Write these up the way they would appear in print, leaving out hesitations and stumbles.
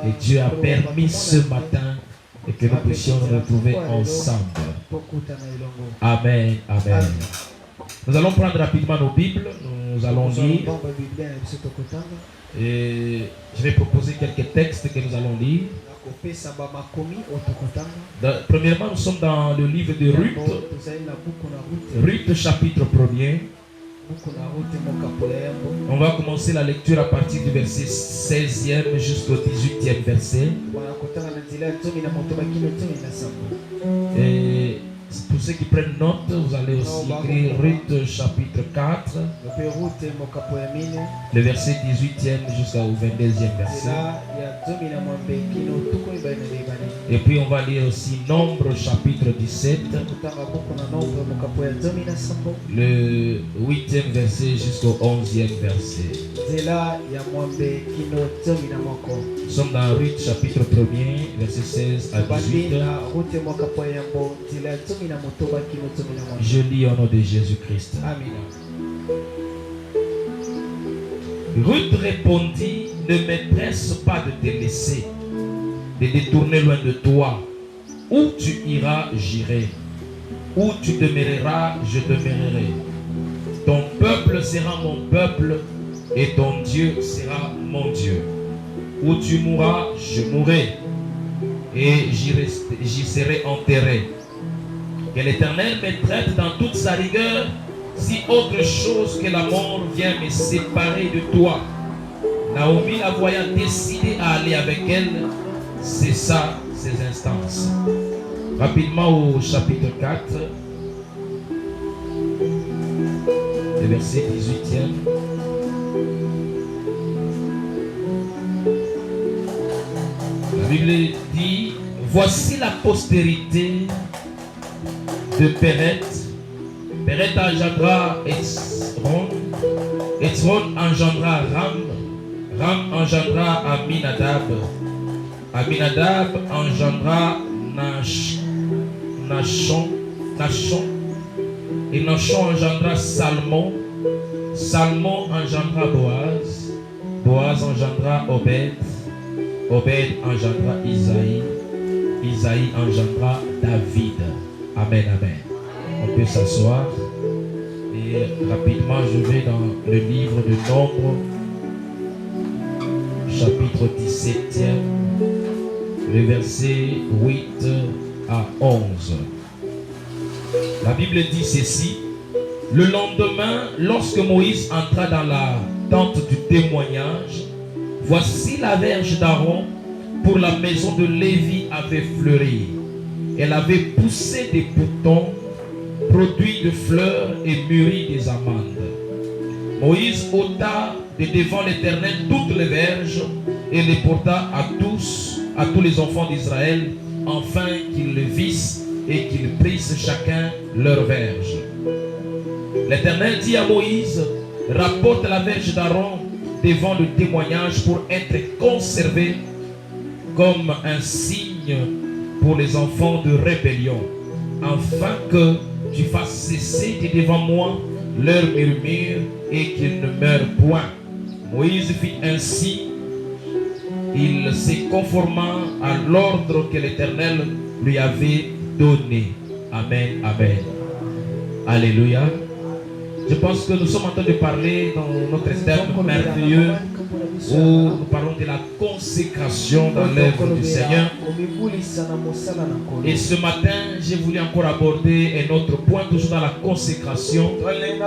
Et Dieu a permis ce matin et que nous puissions nous retrouver ensemble. Amen, amen. Nous allons prendre rapidement nos Bibles, nous allons lire. Et je vais proposer quelques textes que nous allons lire. Premièrement, nous sommes dans le livre de Ruth. Ruth chapitre 1er. On va commencer la lecture à partir du verset 16e jusqu'au 18e verset. Et pour ceux qui prennent note, vous allez aussi écrire Ruth chapitre 4, le verset 18e jusqu'au 22e verset. Et puis on va lire aussi Nombre chapitre 17, le 8e verset jusqu'au 11e verset. Nous sommes dans Ruth chapitre 1er, verset 16 à 18. Je lis au nom de Jésus-Christ. Ruth répondit: ne me presse pas de te laisser, de détourner loin de toi. Où tu iras, j'irai. Où tu demeureras, je demeurerai. Ton peuple sera mon peuple et ton Dieu sera mon Dieu. Où tu mourras, je mourrai et j'y serai enterré. Que l'Éternel me traite dans toute sa rigueur si autre chose que la mort vient me séparer de toi. Naomi, la voyant décidée à aller avec elle, cessa ses instances. Rapidement au chapitre 4, le verset 18e. La Bible dit: voici la postérité de Péret. Péret engendra Hezron. Hezron engendra Ram. Ram engendra Aminadab. Aminadab engendra Nachon. Et Nachon engendra Salmon. Salmon engendra Boaz. Boaz engendra Obed. Obed engendra Isaïe. Isaïe engendra David. Amen, amen. On peut s'asseoir. Et rapidement, je vais dans le livre de Nombre, chapitre 17e, le verset 8 à 11. La Bible dit ceci: le lendemain, lorsque Moïse entra dans la tente du témoignage, voici la verge d'Aaron pour la maison de Lévi avait fleuri. Elle avait poussé des boutons, produit de fleurs et mûri des amandes. Moïse ôta de devant l'Éternel toutes les verges et les porta à tous les enfants d'Israël, afin qu'ils le vissent et qu'ils prissent chacun leur verge. L'Éternel dit à Moïse: rapporte la verge d'Aaron devant le témoignage pour être conservée comme un signe pour les enfants de rébellion, afin que tu fasses cesser de devant moi leur murmure et qu'ils ne meurent point. Moïse fit ainsi. Il se conforma à l'ordre que l'Éternel lui avait donné. Amen, amen. Alléluia. Je pense que nous sommes en train de parler dans notre thème merveilleux où nous parlons de la consécration dans l'œuvre du Seigneur. Et ce matin, j'ai voulu encore aborder un autre point, toujours dans la consécration. Vous allez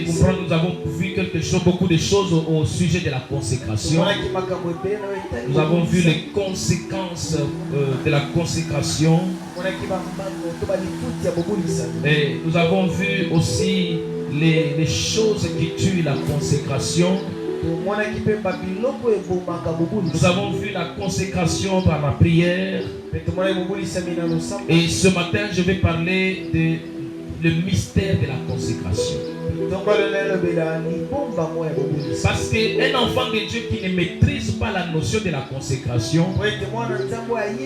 comprendre, nous avons vu beaucoup de choses au sujet de la consécration. Nous avons vu les conséquences de la consécration. Et nous avons vu aussi les choses qui tuent la consécration. Nous avons vu la consécration par la prière. Et ce matin, je vais parler du mystère de la consécration. Parce qu'un enfant de Dieu qui ne maîtrise pas la notion de la consécration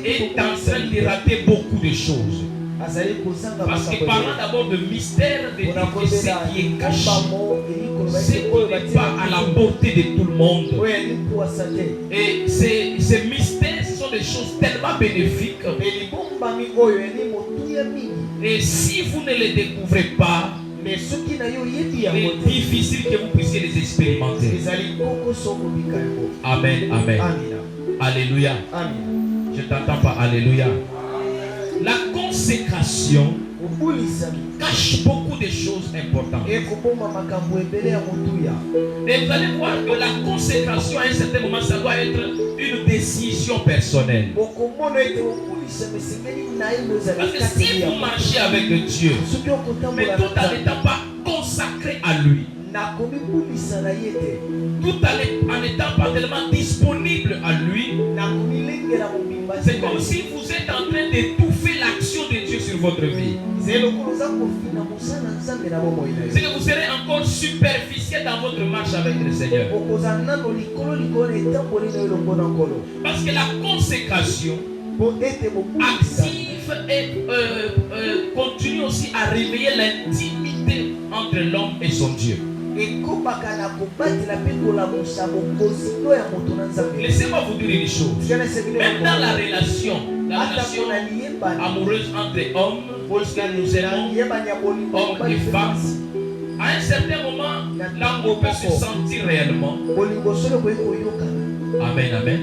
est en train de rater beaucoup de choses. Parce que parlant d'abord de mystère, de ce qui est caché, ce qui n'est pas à la portée de tout le monde. Et ces mystères, ce sont des choses tellement bénéfiques. Et si vous ne les découvrez pas, il est difficile que vous puissiez les expérimenter. Amen, amen. Alléluia. Je t'entends pas. Alléluia. La consécration cache beaucoup de choses importantes. Et vous allez voir que la consécration à un certain moment, ça doit être une décision personnelle. Parce que si vous marchez avec Dieu, mais tout en n'étant pas consacré à lui, tout en n'étant pas tellement disponible à lui, c'est comme si vous êtes en train d'étouffer l'action de Dieu sur votre vie. C'est que vous serez encore superficiel dans votre marche avec le Seigneur. Parce que la consécration active et continue aussi à réveiller l'intimité entre l'homme et son Dieu. Laissez-moi vous dire une chose. Même dans la relation amoureuse entre hommes, puisque nous aimons hommes et femmes, à un certain moment, l'amour peut se sentir réellement. Amen, amen.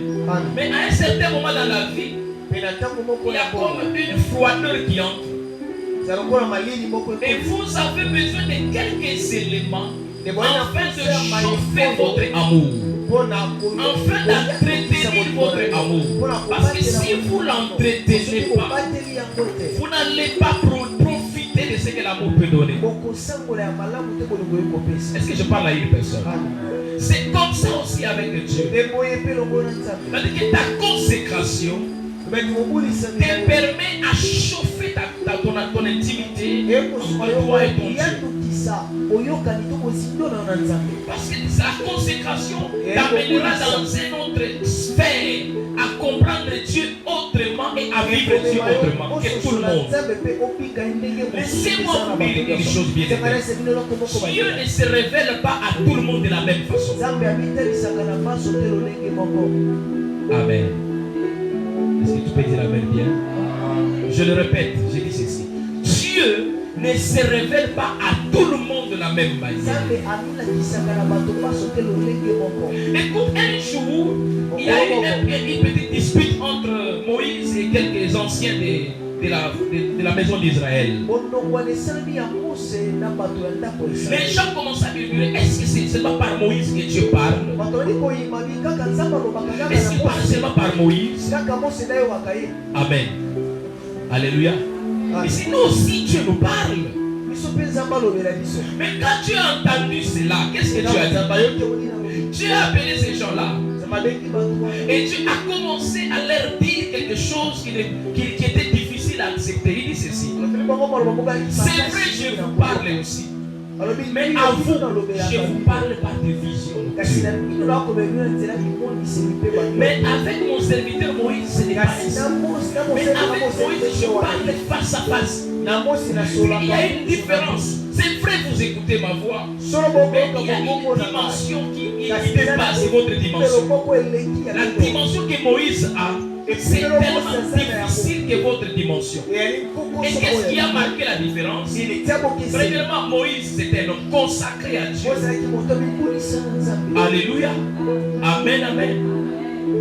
Mais à un certain moment dans la vie, il y a comme une froideur qui entre. Et vous avez besoin de quelques éléments afin de chauffer votre amour, afin d'entretenir votre amour. Parce que si vous ne l'entretenez pas, vous n'allez pas profiter de ce que l'amour peut donner. Est-ce que je parle à une personne? C'est comme ça aussi avec Dieu. C'est-à-dire que ta consécration te permet à chauffer ton intimité entre toi et ton Dieu. Parce que la consécration t'amènera dans une autre sphère à comprendre Dieu autrement et à vivre Dieu autrement que tout le monde. Laissez-moi vous dire une chose bien aimée. Dieu ne se révèle pas à tout le monde de la même façon. Amen. Est-ce que tu peux dire amen bien? Je le répète, je dis ceci. Dieu ne se révèle pas à tout le monde de la même manière. Écoute, un jour, il y a eu une petite dispute entre Moïse et quelques anciens de la maison d'Israël. Les gens commencent à murmurer, est-ce que c'est seulement par Moïse que Dieu parle? Est-ce qu'il parle seulement par Moïse? Amen. Alléluia. Et sinon aussi Dieu nous parle. Mais quand tu as entendu cela, qu'est-ce que tu as dit? Dieu a appelé ces gens-là. Et Dieu a commencé à leur dire quelque chose qui était difficile à accepter. Il dit ceci. C'est vrai, je vous parle aussi. Mais à vous, je vous parle par des visions. Mais avec mon serviteur Moïse, ce n'est pas ainsi. Mais avec Moïse, je parle face à face. Il y a une différence. C'est vrai, vous écoutez ma voix. Mais il y a une dimension qui dépasse votre dimension. La dimension que Moïse a, c'est tellement difficile que votre dimension. Et qu'est-ce qui a marqué la différence? Premièrement, Moïse, c'était un homme consacré à Dieu. Alléluia. Amen, amen.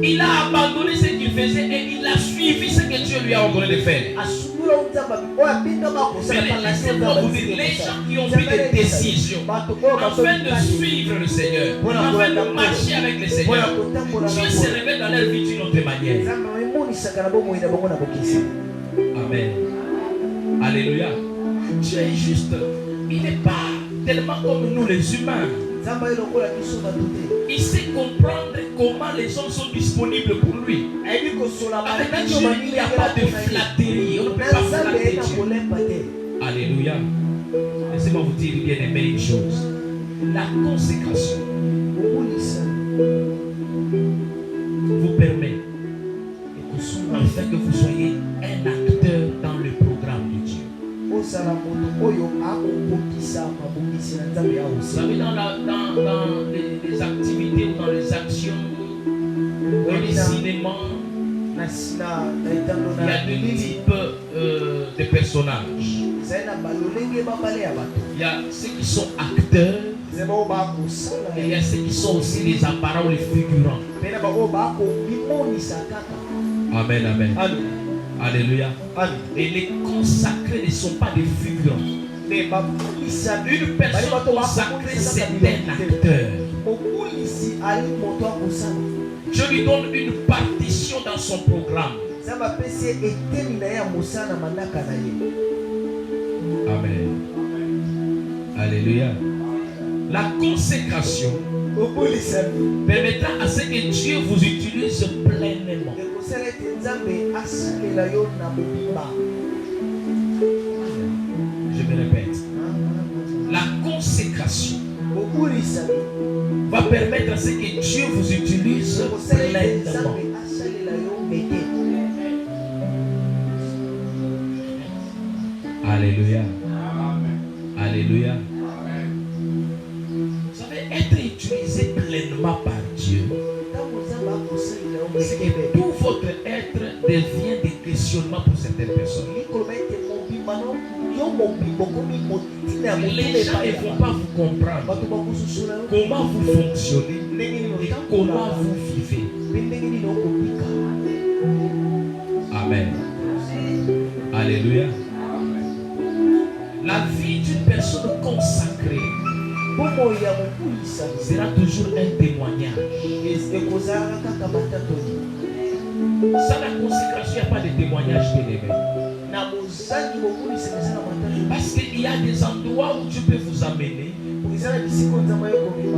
Il a abandonné ce qu'il faisait et il a suivi ce que Dieu lui a ordonné de faire. Mais laissez-moi vous dire, les gens qui ont pris des décisions afin de suivre le Seigneur, afin de marcher avec le Seigneur, Dieu se révèle dans leur vie d'une autre manière. Amen. Alléluia. Dieu est juste. Il n'est pas tellement comme nous les humains. Il sait comprendre comment les hommes sont disponibles pour lui. Avec Dieu, il n'y a pas de flatterie. On ne peut pas flatter Dieu. Alléluia. Laissez-moi vous dire bien aimé une chose. La consécration vous permet afin que vous soyez un acteur dans le programme de Dieu. savez, dans les activités ou dans les actions, dans les cinémas, il y a deux types de personnages. Il y a ceux qui sont acteurs et il y a ceux qui sont aussi les apparents ou les figurants. Amen, amen. Alléluia. Et les consacrés ne sont pas des figurants. Une personne consacrée, c'est un acteur. Je lui donne une partition dans son programme. Amen. Alléluia. La consécration permettra à ce que Dieu vous utilise pleinement. Je me répète. La consécration va permettre à ce que Dieu vous utilise pleinement. Alléluia. Alléluia. Vous savez, être utilisé pleinement par Dieu, c'est que tout votre être devient des questionnements pour certaines personnes. Les gens ne vont pas vous comprendre comment vous fonctionnez et comment vous vivez. Amen. Alléluia. La vie d'une personne consacrée sera toujours un témoignage. Sans la consécration, il n'y a pas de témoignage bien-aimé. Parce qu'il y a des endroits où Dieu peut vous amener,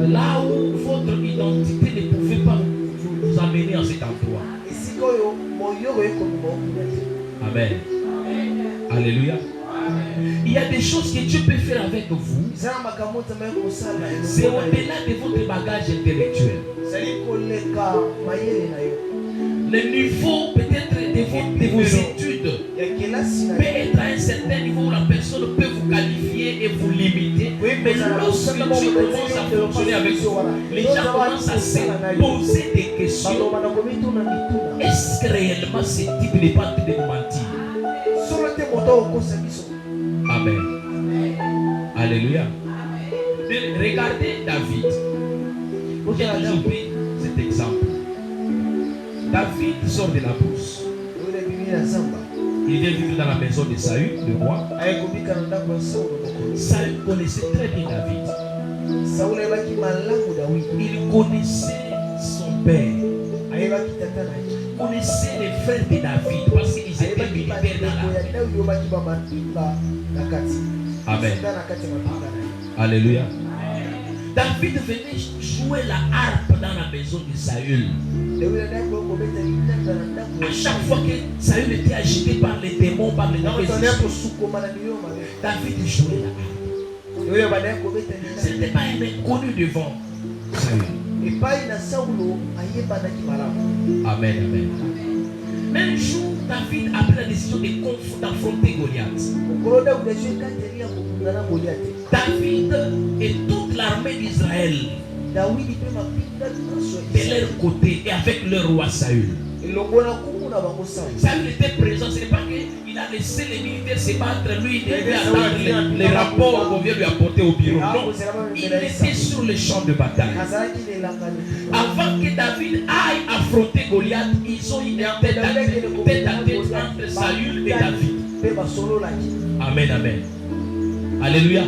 là où votre identité ne pouvait pas vous amener à cet endroit. Amen. Alléluia. Il y a des choses que Dieu peut faire avec vous. C'est au-delà de votre bagage intellectuel. Le niveau peut-être de vos études peut être à un certain niveau où la personne peut vous qualifier et vous limiter. Mais lorsque Dieu commence à fonctionner avec vous, les gens commencent à se poser des questions. Est-ce que réellement ce type n'est pas en train de vous mentir? Amen. Alléluia. Regardez David. J'ai toujours pris cet exemple. David sort de la brousse. Il vient vivre dans la maison de Saül, le roi. Saül connaissait très bien David. Il connaissait son père. Il connaissait les frères de David parce qu'ils étaient militaires dans l'armée. Amen. Alléluia. David venait jouer la harpe dans la maison de Saül. À chaque fois que Saül était agité par les démons, par les David jouait la harpe. Ce n'était pas un inconnu devant Saül. Amen, amen. Un jour, David a pris la décision d'affronter Goliath. David et toute l'armée d'Israël de leur côté et avec le roi Saül. Saül était présent, ce n'est pas qu'il a laissé les militaires se battre, lui il devait attendre les rapports qu'on vient lui apporter au bureau. Non, il était sur le champ de bataille. Avant que David aille affronter Goliath, ils ont eu un tête à tête entre Saül et David. Amen, amen. Alléluia.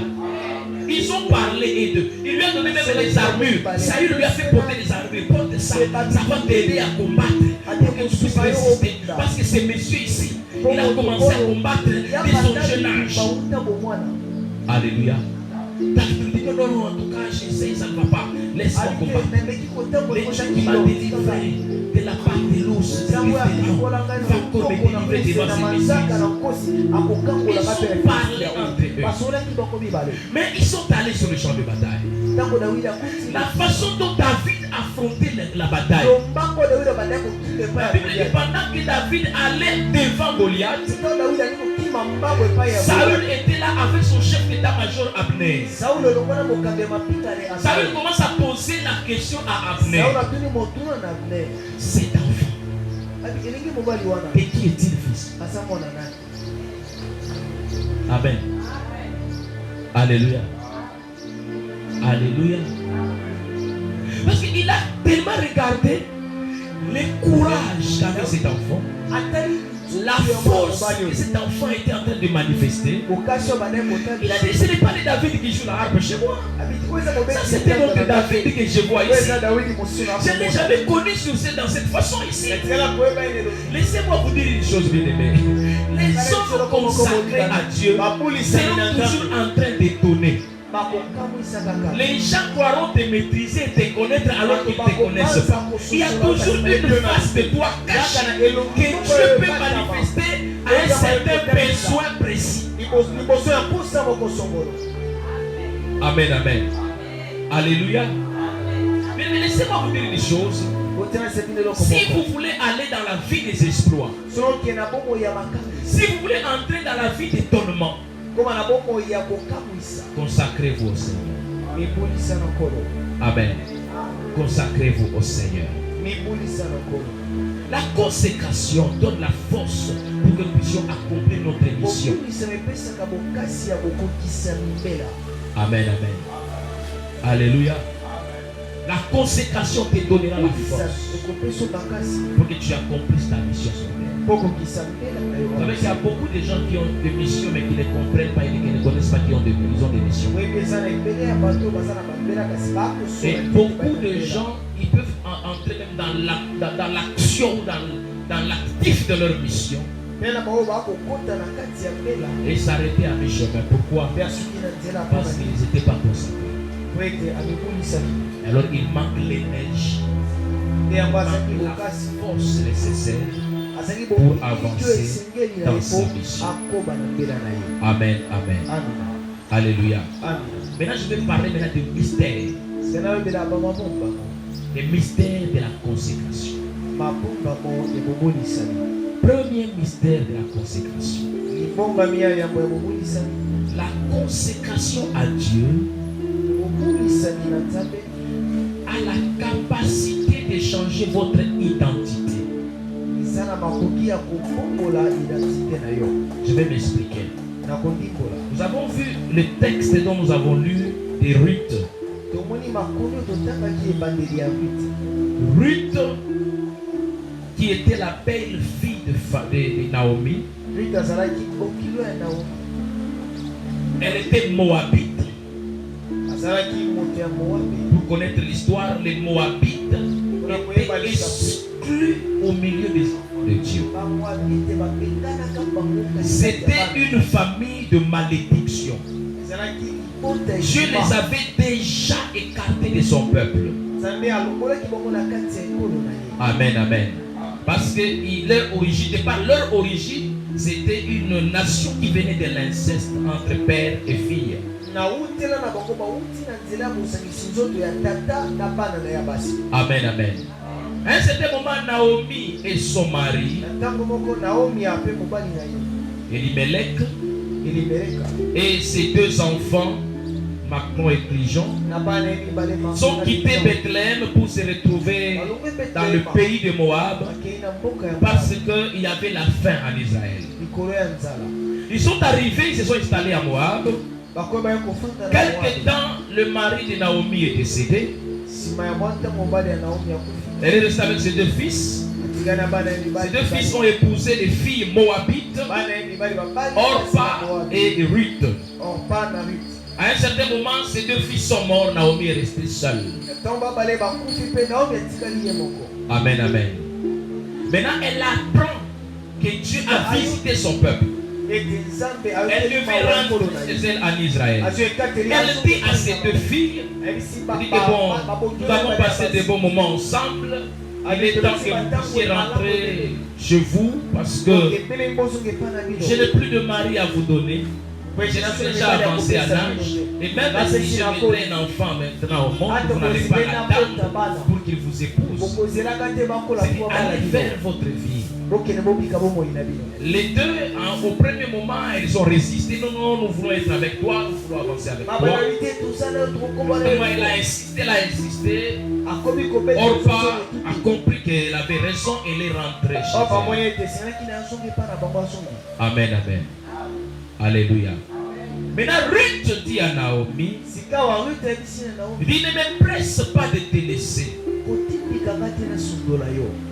Ils ont parlé et d'eux. Il lui a donné même les armures. Saül lui a fait porter les armures. Porte ça. Ça va t'aider à combattre. Pour que tu puisses résister. Parce que ce monsieur ici, il a commencé à combattre dès son jeune âge. Alléluia. David dit que non, en tout cas, j'essaie, ça ne va pas. Laisse-moi combattre. L'état qui m'a délivré de la part de l'os, de lion, va encore me délivrer de ses messieurs. Ils ont parlé entre eux. Mais ils sont allés sur le champ de bataille. La façon dont David affrontait la bataille. La Bible dit pendant que David allait devant Goliath, Saül était là avec son chef d'état-major Abner. Saül commence à poser la question à Abner. Cet enfant, de qui est-il fils? Amen. Alléluia. Alléluia. Parce qu'il a tellement regardé le courage qu'avait cet enfant, la force que cet enfant était en train de manifester. Il a dit, ce n'est pas le David qui joue la harpe chez moi. Ça, c'était notre David que je vois ici. Je ne l'ai jamais connu dans cette façon ici. Laissez-moi vous dire une chose, bien aimé. Les hommes consacrés à Dieu seront toujours en train d'étonner. Les gens croiront te maîtriser et te connaître alors qu'ils ne te connaissent pas. Il y a toujours une face de toi cachée que Dieu peut manifester à un certain besoin précis. Amen, amen. Alléluia. Mais laissez-moi vous dire une chose. Si vous voulez aller dans la vie des exploits, si vous voulez entrer dans la vie d'étonnement, consacrez-vous au Seigneur. Amen. Consacrez-vous au Seigneur. La consécration donne la force pour que nous puissions accomplir notre mission. Amen, amen. Alléluia. La consécration te donnera la force pour que tu accomplisses ta mission sur terre. Vous savez qu'il y a beaucoup de gens qui ont des missions mais qui ne comprennent pas et qui ne connaissent pas qu'ils ont des missions. Et beaucoup de gens, ils peuvent entrer même dans l'action, dans l'actif de leur mission et s'arrêter à mi-chemin. Pourquoi? Parce qu'ils n'étaient pas consacrés. Alors il manque l'énergie, il manque la force nécessaire pour avancer dans sa mission. Amen, amen. Alléluia. Maintenant je vais parler maintenant du mystère. Le mystère de la consécration. Premier mystère de la consécration. La consécration à Dieu a la capacité de changer votre identité. Je vais m'expliquer. Nous avons vu le texte dont nous avons lu de Ruth. Ruth, qui était la belle fille de Naomi, elle était moabite. Pour connaître l'histoire, les Moabites étaient exclus au milieu des enfants de Dieu. C'était une famille de malédiction. Dieu les avait déjà écartés de son peuple. Amen, amen. Parce que leur origine, c'était une nation qui venait de l'inceste entre père et fille. Amen, amen. À un certain moment, Naomi et son mari, Elimelech, et ses deux enfants, Macron et Clijon, sont quittés Bethléem pour se retrouver dans le pays de Moab parce qu'il y avait la faim en Israël. Ils sont arrivés, ils se sont installés à Moab. Quelque temps, le mari de Naomi est décédé. Elle est restée avec ses deux fils. Ces deux fils ont épousé des filles moabites, Orpah et Ruth. À un certain moment, ces deux fils sont morts. Naomi est restée seule. Amen, amen. Maintenant, elle apprend que Dieu a visité son peuple. Elle devait rentrer chez elle en Israël. Elle dit à ses deux filles, elle dit que bon, nous avons passé de bons moments ensemble. Il est temps que vous puissiez rentrer chez vous parce que je n'ai plus de mari à vous donner. Je suis déjà avancé à l'âge. Et même si je mettrais un enfant maintenant au monde, vous n'allez pas l'attendre pour qu'il vous épouse. C'est aller vers votre vie. Les deux, au premier moment, ils ont résisté. Non, non, nous voulons être avec toi, nous voulons avancer avec toi. Elle a insisté. Orpah a compris qu'elle avait raison et elle est rentrée chez elle. Amen, amen. Alléluia. Maintenant, Ruth dit à Naomi, il dit, ne me presse pas de te laisser.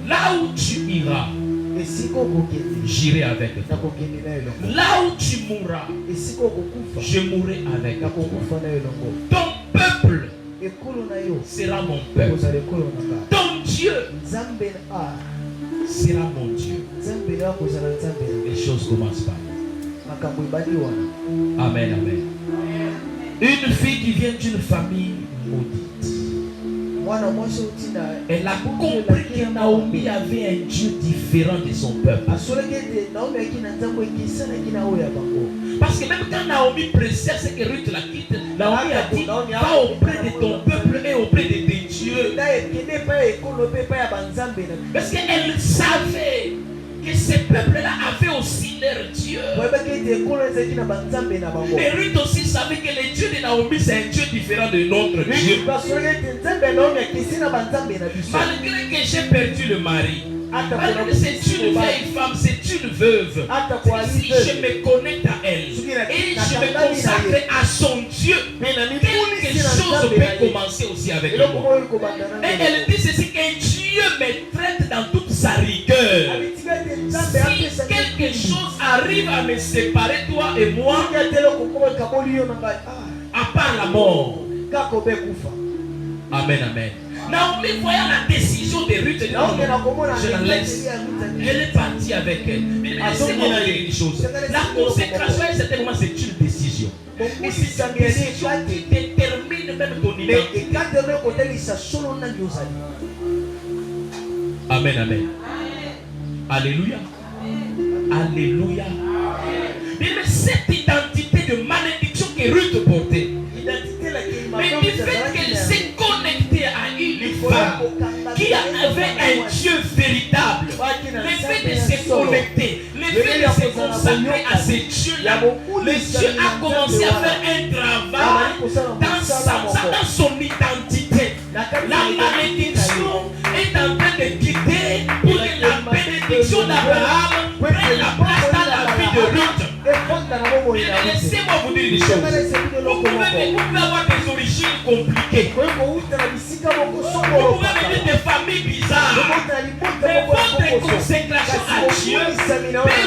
Là où tu iras, j'irai avec toi. Là où tu mourras, je mourrai avec toi. Ton peuple sera mon peuple. Ton Dieu sera mon Dieu. Les choses commencent par là. Amen, amen. Une fille qui vient d'une famille maudite. Elle a compris que Naomi avait un Dieu différent de son peuple. Parce que même quand Naomi pressait ce que Ruth la quitte, Naomi a dit, va auprès de ton peuple et auprès de tes dieux. Parce qu'elle savait que ces peuples-là avaient aussi leur Dieu. Et Ruth aussi savait que le Dieu de Naomi, c'est un Dieu différent de notre Dieu. Malgré que j'ai perdu le mari, malgré que c'est une vieille femme, c'est une veuve, si je me connecte à elle et je me consacre à son Dieu, quelque chose peut commencer aussi avec moi. Et elle dit ceci, que Dieu me traite dans toute sa rigueur. Si quelque chose arrive à me séparer, toi et moi, à part la mort. Amen, amen. Naomi, voyant la décision de Ruth, je la laisse. Elle est partie avec elle. Mais laissez-moi vous dire une chose. La consécration, à un certain moment, c'est une décision. Et c'est une décision qui détermine même ton identité. Amen, amen. Alléluia. Alléluia. Mais cette identité de malédiction que Ruth portait, mais du fait qu'elle s'est connectée à une femme qui avait un Dieu véritable, le fait de se connecter, le fait de se consacrer à ce Dieu-là, le Dieu a commencé à faire un travail dans son identité. La malédiction est en train de quitter pour que la bénédiction d'Abraham prenne la place dans la vie de Ruth. Laissez-moi vous dire une chose. Vous pouvez avoir des origines compliquées. Vous pouvez venir de familles bizarres. Mais votre consécration à Dieu peut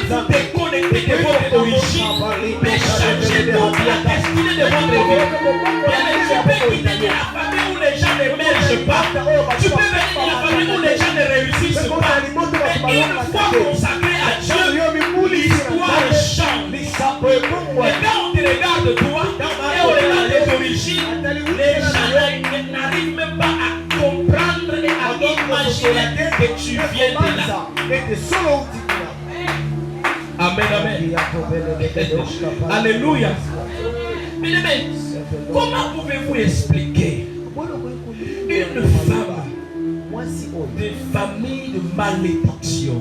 vous déconnecter de votre origine, peut changer toute la destinée de votre vie. Tu peux quitter de la famille où les gens n'émergent pas. Tu peux venir de la famille où les gens ne réussissent pas. Mais une fois consacré à Dieu, l'histoire change. Et quand on te regarde toi et on regarde tes origines, les gens n'arrivent même pas à comprendre et à imaginer que tu viens de là. Amen, amen. Alléluia. Mais comment pouvez-vous expliquer une femme de famille de malédiction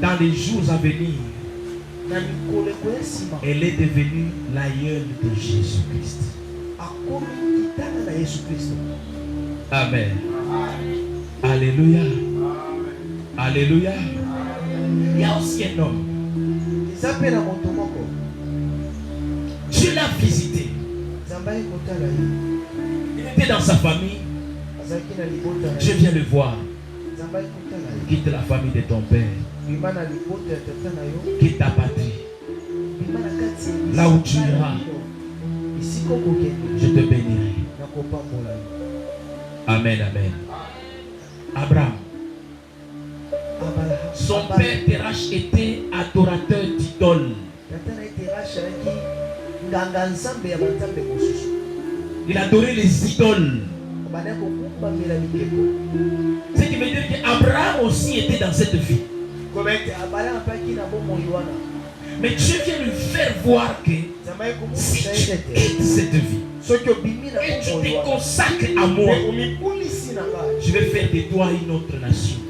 dans les jours à venir? Elle est devenue l'aïeule de Jésus-Christ. Amen. Alléluia. Alléluia. Il y a aussi un homme. Dieu l'a visité. Il était dans sa famille. Dieu vient le voir. Quitte la famille de ton père. Quitte ta patrie. Là où tu iras, je te bénirai. Amen, amen. Abraham, son père Terach était adorateur d'idoles. Il adorait les idoles. Ce qui veut dire qu'Abraham aussi était dans cette vie. Mais Dieu vient lui faire voir que si tu quittes cette vie et tu te consacres à moi, je vais faire de toi une autre nation.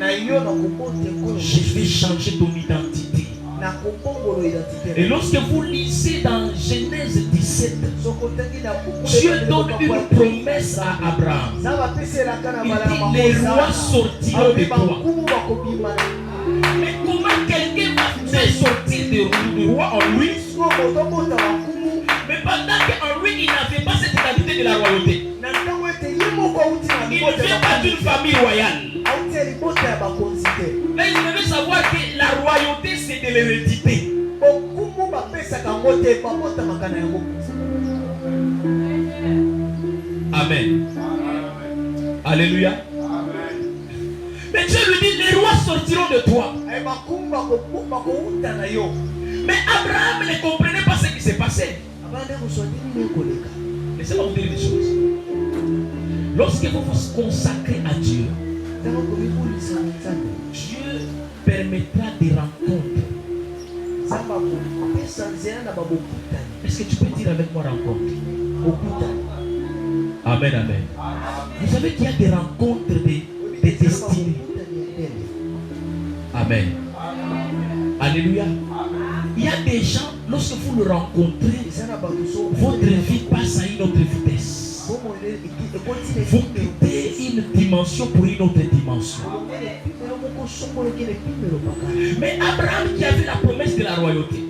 Je vais changer ton identité. Et lorsque vous lisez dans Genèse 17, Dieu donne une promesse à Abraham. Il dit, les rois sortiront de toi. Mais comment quelqu'un va faire sortir des rois en lui? Mais pendant qu'en lui, il n'avait pas cette qualité de la royauté. Il ne vient pas d'une famille royale. Mais il devait savoir que la royauté, c'est de l'hérédité. Amen. Alléluia. Mais Dieu lui dit, les rois sortiront de toi. Mais Abraham ne comprenait pas ce qui s'est passé. Laissez-moi vous dire des choses. Lorsque vous vous consacrez à Dieu, Dieu permettra des rencontres. Est-ce que tu peux dire avec moi rencontre? Amen, amen. Vous savez qu'il y a des rencontres de destinée. Amen. Alléluia. Il y a des gens, lorsque vous le rencontrez, votre vie passe à une autre vitesse. Vous quittez une dimension pour une autre dimension. Mais Abraham qui a vu la promesse de la royauté,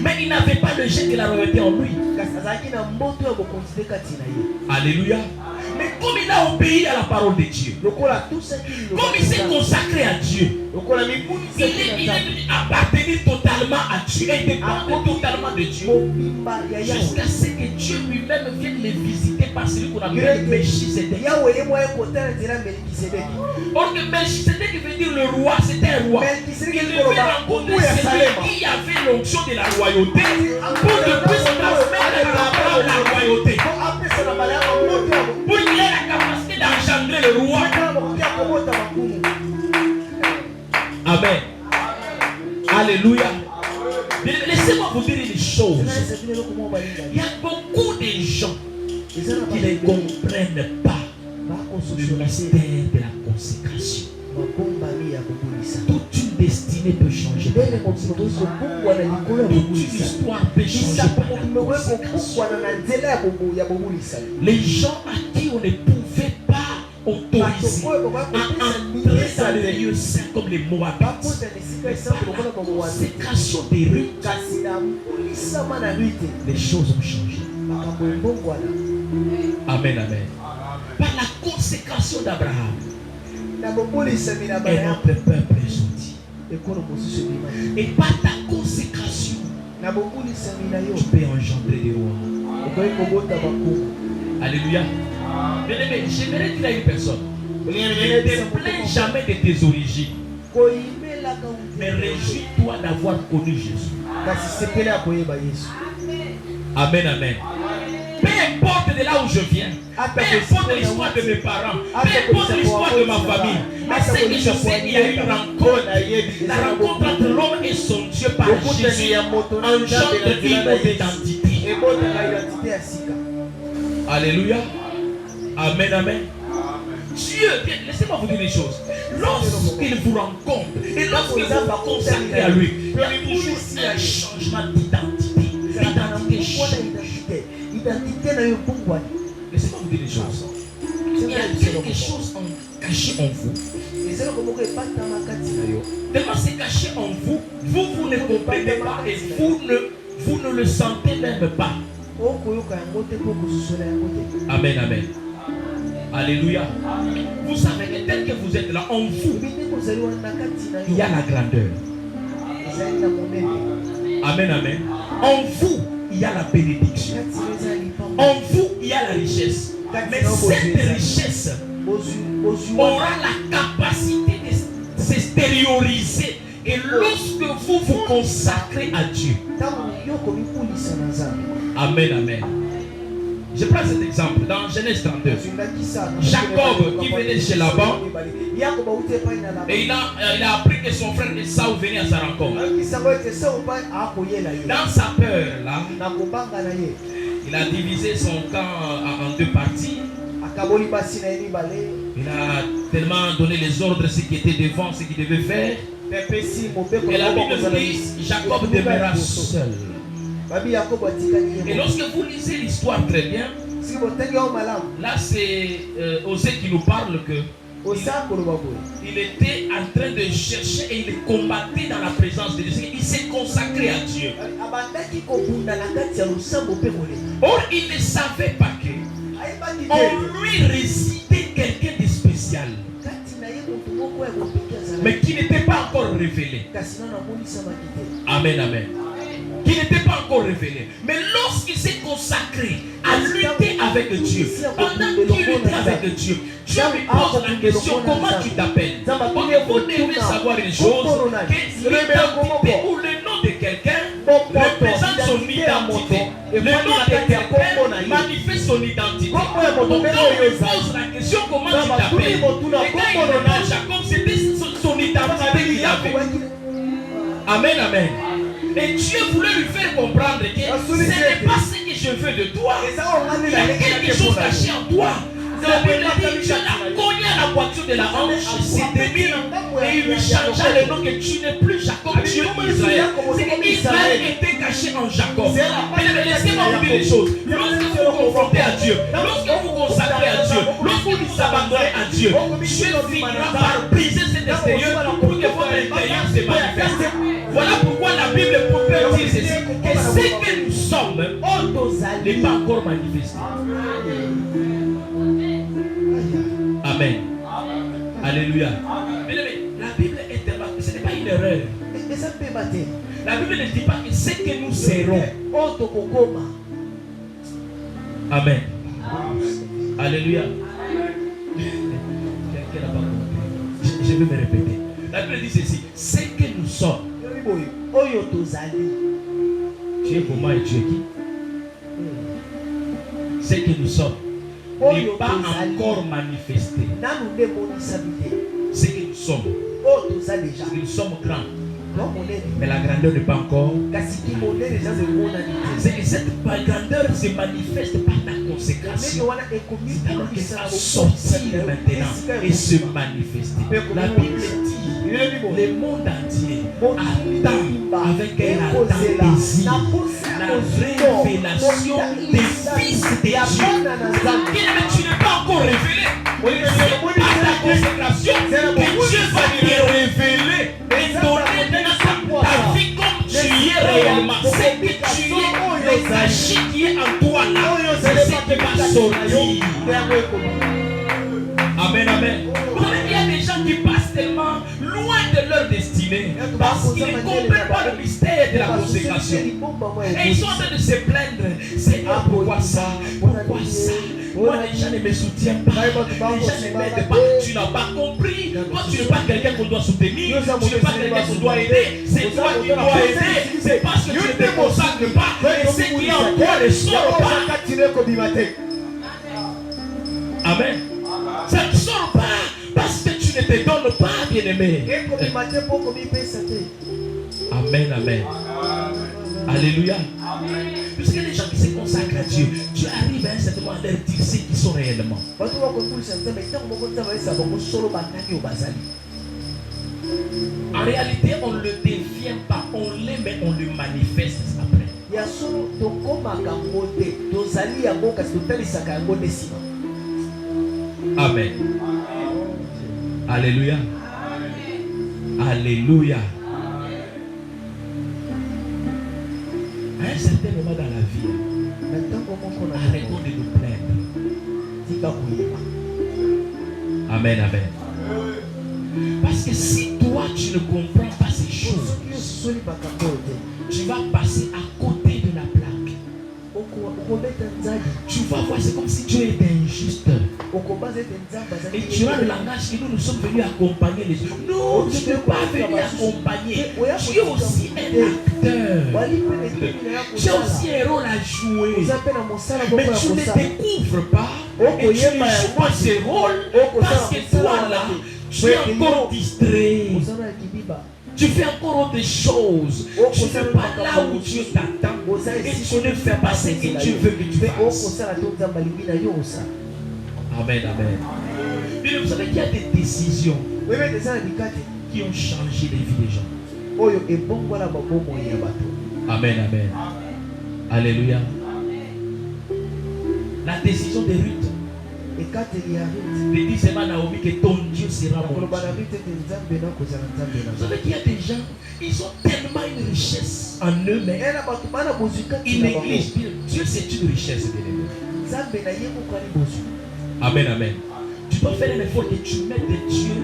mais il n'avait pas le jet de la royauté en lui. Alléluia. Mais comme il a obéi à la parole de Dieu, comme il s'est consacré à Dieu, il est appartenu totalement à Dieu et dépend totalement de Dieu, jusqu'à ce que Dieu lui-même vienne les visiter par celui qu'on appelle Melchisedec. Or que Melchisedec veut dire le roi, c'était un roi. Il devait rencontrer celui qui avait l'onction de la royauté pour qu'il puisse transmettre la royauté, pour qu'il ait la capacité d'engendrer le roi. Amen. Alléluia. Laissez-moi vous dire une chose. Il y a beaucoup de gens qui ne comprennent pas le mystère de la consécration. Toute une destinée peut changer. Toute une histoire peut changer par la consécration. Les gens à qui on ne pouvait pas autoriser à entrer dans le lieu saint comme les Moabites, la consécration des rites, les choses ont changé. Amen, amen. Par la consécration d'Abraham, et notre peuple est sorti. Et par ta consécration, tu peux engendrer des rois. Alléluia. Bien-aimé, j'aimerais dire à une personne, ne te plains jamais de tes origines, mais réjouis-toi d'avoir connu Jésus. Amen, amen. Peu importe de là où je viens, peu importe l'histoire de mes parents, peu importe l'histoire de ma famille, mais ce que je sais, il y a une rencontre. La rencontre entre l'homme et son Dieu par Jésus engendre une autre identité. Alléluia. Amen, amen. Dieu, laissez-moi vous dire des choses. Lorsqu'il vous rencontre et lorsqu'il vous consacrez à lui, il y a toujours un changement d'identité. L'identité change. Laissez-moi vous dire des choses. Il y a quelque chose caché en vous. Tellement c'est caché en vous, vous ne comprenez pas et vous ne le sentez même pas. Amen, amen. Alléluia. Vous savez que tel que vous êtes là, en vous, il y a la grandeur. Amen, amen. En vous, il y a la bénédiction. En vous, il y a la richesse. Mais cette richesse aura la capacité de s'extérioriser. Et lorsque vous vous consacrez à Dieu, amen, amen. Je prends cet exemple dans Genèse 32. Jacob qui venait chez Laban et il a appris que son frère Esaü venait à sa rencontre. Dans sa peur là, il a divisé son camp en deux parties. Il a tellement donné les ordres, ce qui était devant, ce qu'il devait faire. Et la Bible dit Jacob demeura seul. Et lorsque vous lisez l'histoire très bien, là c'est Osée qui nous parle que il était en train de chercher et il combattait dans la présence de Dieu. Il s'est consacré à Dieu. Or, il ne savait pas que en lui résidait quelqu'un de spécial, mais qui n'était pas encore révélé. Amen, amen. Qui n'était pas encore révélé. Mais lorsqu'il s'est consacré à lutter avec Dieu, pendant qu'il luttait avec Dieu, Dieu lui pose la question, comment tu t'appelles? Vous devez savoir une chose, que l'identité ou le nom de quelqu'un représente son identité. Le nom de quelqu'un manifeste son identité. Donc on lui pose la question, comment tu t'appelles? Et quand il regarde Jacob, c'était son identité qu'il avait. Amen, amen. Et Dieu voulait lui faire comprendre que ce n'est pas ce que je veux de toi. Il y a quelque chose caché en toi. La Bible dit Dieu l'a cogné à la voiture de la hanche, s'est démis et il lui changea le nom, que tu n'es plus Jacob, tu es Israël. C'est que Israël était caché en Jacob. Mais laissez-moi vous dire les choses. Lorsque vous vous confrontez à Dieu, lorsque vous vous consacrez à Dieu, lorsque vous vous abandonnez à Dieu, Dieu finira par briser cet extérieur pour que votre intérieur se manifeste. Voilà pourquoi la Bible peut dire ceci, que ce que nous sommes n'est pas encore manifesté. Amen. Alléluia. Mais la Bible est tellement, ce n'est pas une erreur. La Bible ne dit pas que ce que nous serons. Amen. Alléluia. Quelqu'un n'a pas compris. Je vais me répéter. La Bible dit ceci, ce que nous sommes. Tu es comment et tu es qui? Ce que nous sommes n'est pas encore manifesté. Ce que nous sommes. Nous sommes grands. Mais la grandeur n'est pas encore. Cette grandeur se manifeste par la consécration. C'est alors qu'elle va sortir maintenant et se manifester. La Bible dit le monde entier attend avec un ardent désir la révélation des fils de Dieu. Mais tu n'es pas encore révélé. C'est par la consécration que Dieu va te révéler et donner ta vie comme tu es réellement. C'est que tu es, le sachet qui est en toi là, c'est ce qui va sortir. Amen, amen. Il y a des gens qui passent tellement loin de leur destinée parce qu'ils ne comprennent pas le mystère de la consécration. Et ils sont en train de se plaindre. Seigneur, pourquoi ça? Pourquoi ça? Moi, les gens ne me soutiennent pas. Les gens ne m'aident pas. Tu n'as pas compris. Toi, tu n'es pas quelqu'un qu'on doit soutenir. Tu n'es pas quelqu'un qu'on doit aider. C'est toi qui dois aider. C'est parce que tu ne te consacres pas. Et ce qui est en toi ne sort pas. Amen. Ça ne sort pas parce que tu ne te donnes pas, bien-aimé. Amen, amen. Alléluia. Puisque les gens qui se consacrent à Dieu, Dieu arrive à un certain moment à leur dire ce qu'ils sont réellement. En réalité, on ne le devient pas, on l'est, mais on le manifeste après. Amen. Alléluia. Alléluia. À un certain moment dans la vie, arrêtons de nous plaindre. Amen, amen. Parce que si toi tu ne comprends pas ces choses, tu vas passer à côté de la plaque. Tu vas voir, c'est comme si Dieu était injuste. Et tu as le langage que nous sommes venus accompagner les autres. Non, tu ne peux pas venir accompagner. Tu es aussi un acteur. Tu as aussi un rôle à jouer. Mais tu ne découvres pas. Et tu ne joues pas ce rôle parce que toi là, tu es encore distrait. Tu fais encore autre chose. Tu n'es pas là où Dieu t'attend. Et tu ne fais pas ce que Dieu veut que tu fasses. Amen, amen. Mais vous savez qu'il y a des décisions qui ont changé les vies des gens. Amen, amen. Alléluia. La décision de Ruth. De dire seulement Naomi que ton Dieu sera mon Dieu. Vous savez qu'il y a des gens, ils ont tellement une richesse en eux, mais ils négligent. Dieu, c'est une richesse, bien aimé. Amen, amen. Tu dois faire un effort que tu mettes de Dieu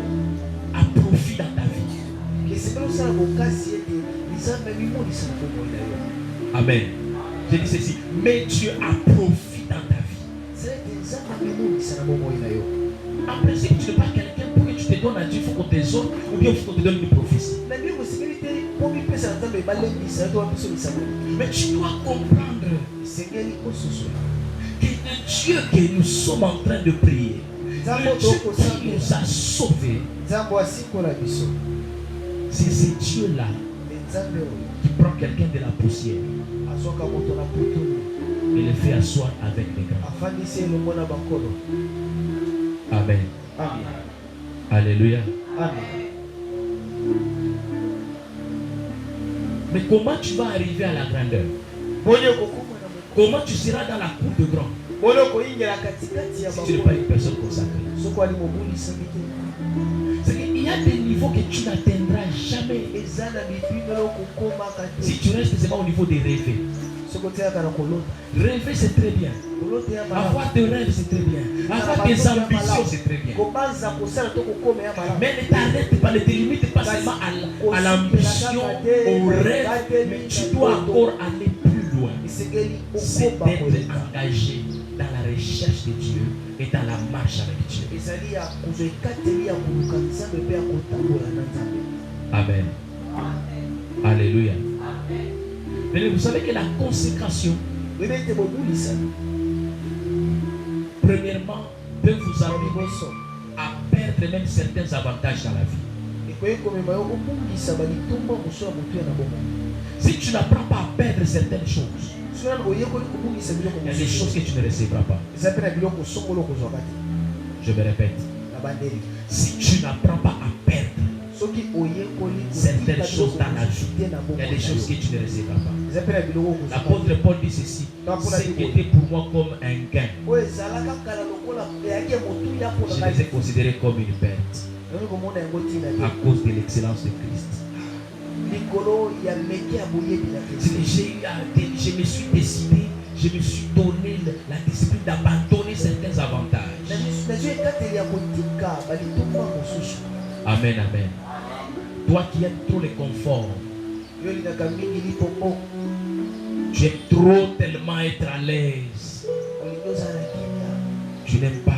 à profit dans ta vie. Amen. Je dis ceci, mets Dieu à profit dans ta vie. En principe, tu n'es pas quelqu'un pour que tu te donnes à Dieu, il faut qu'on te donne ou bien il faut qu'on te donne une prophétie. Mais tu dois comprendre que le Dieu que nous sommes en train de prier, le Dieu qui nous a sauvés, c'est ce Dieu-là qui prend quelqu'un de la poussière et le fait asseoir avec les grands. Amen. Alléluia. Mais comment tu vas arriver à la grandeur? Comment tu seras dans la cour de grand si tu n'es pas une personne consacrée? C'est qu'il y a des niveaux que tu n'atteindras jamais si tu restes seulement au niveau des rêves. Rêver c'est très bien. Avoir des rêves c'est très bien. Avoir des ambitions c'est très bien. Mais ne t'arrête pas, ne te limite pas seulement à l'ambition, au rêve, mais tu dois encore aller plus loin. C'est d'être engagé dans la recherche de Dieu et dans la marche avec Dieu. Amen. Alléluia. Mais vous savez que la consécration, premièrement, peut vous amener à perdre même certains avantages dans la vie. Si tu n'apprends pas à perdre certaines choses, il y a des choses que tu ne recevras pas. Je me répète. Si tu n'apprends pas à perdre certaines choses dans la vie, il y a des choses que tu ne recevras pas. L'apôtre Paul dit ceci: ce qui était pour moi comme un gain, je les ai considérés comme une perte à cause de l'excellence de Christ. Je me suis décidé, je me suis donné la discipline d'abandonner certains avantages. Amen, amen. Toi qui aimes trop le confort, tu aimes trop tellement être à l'aise. Tu n'aimes pas.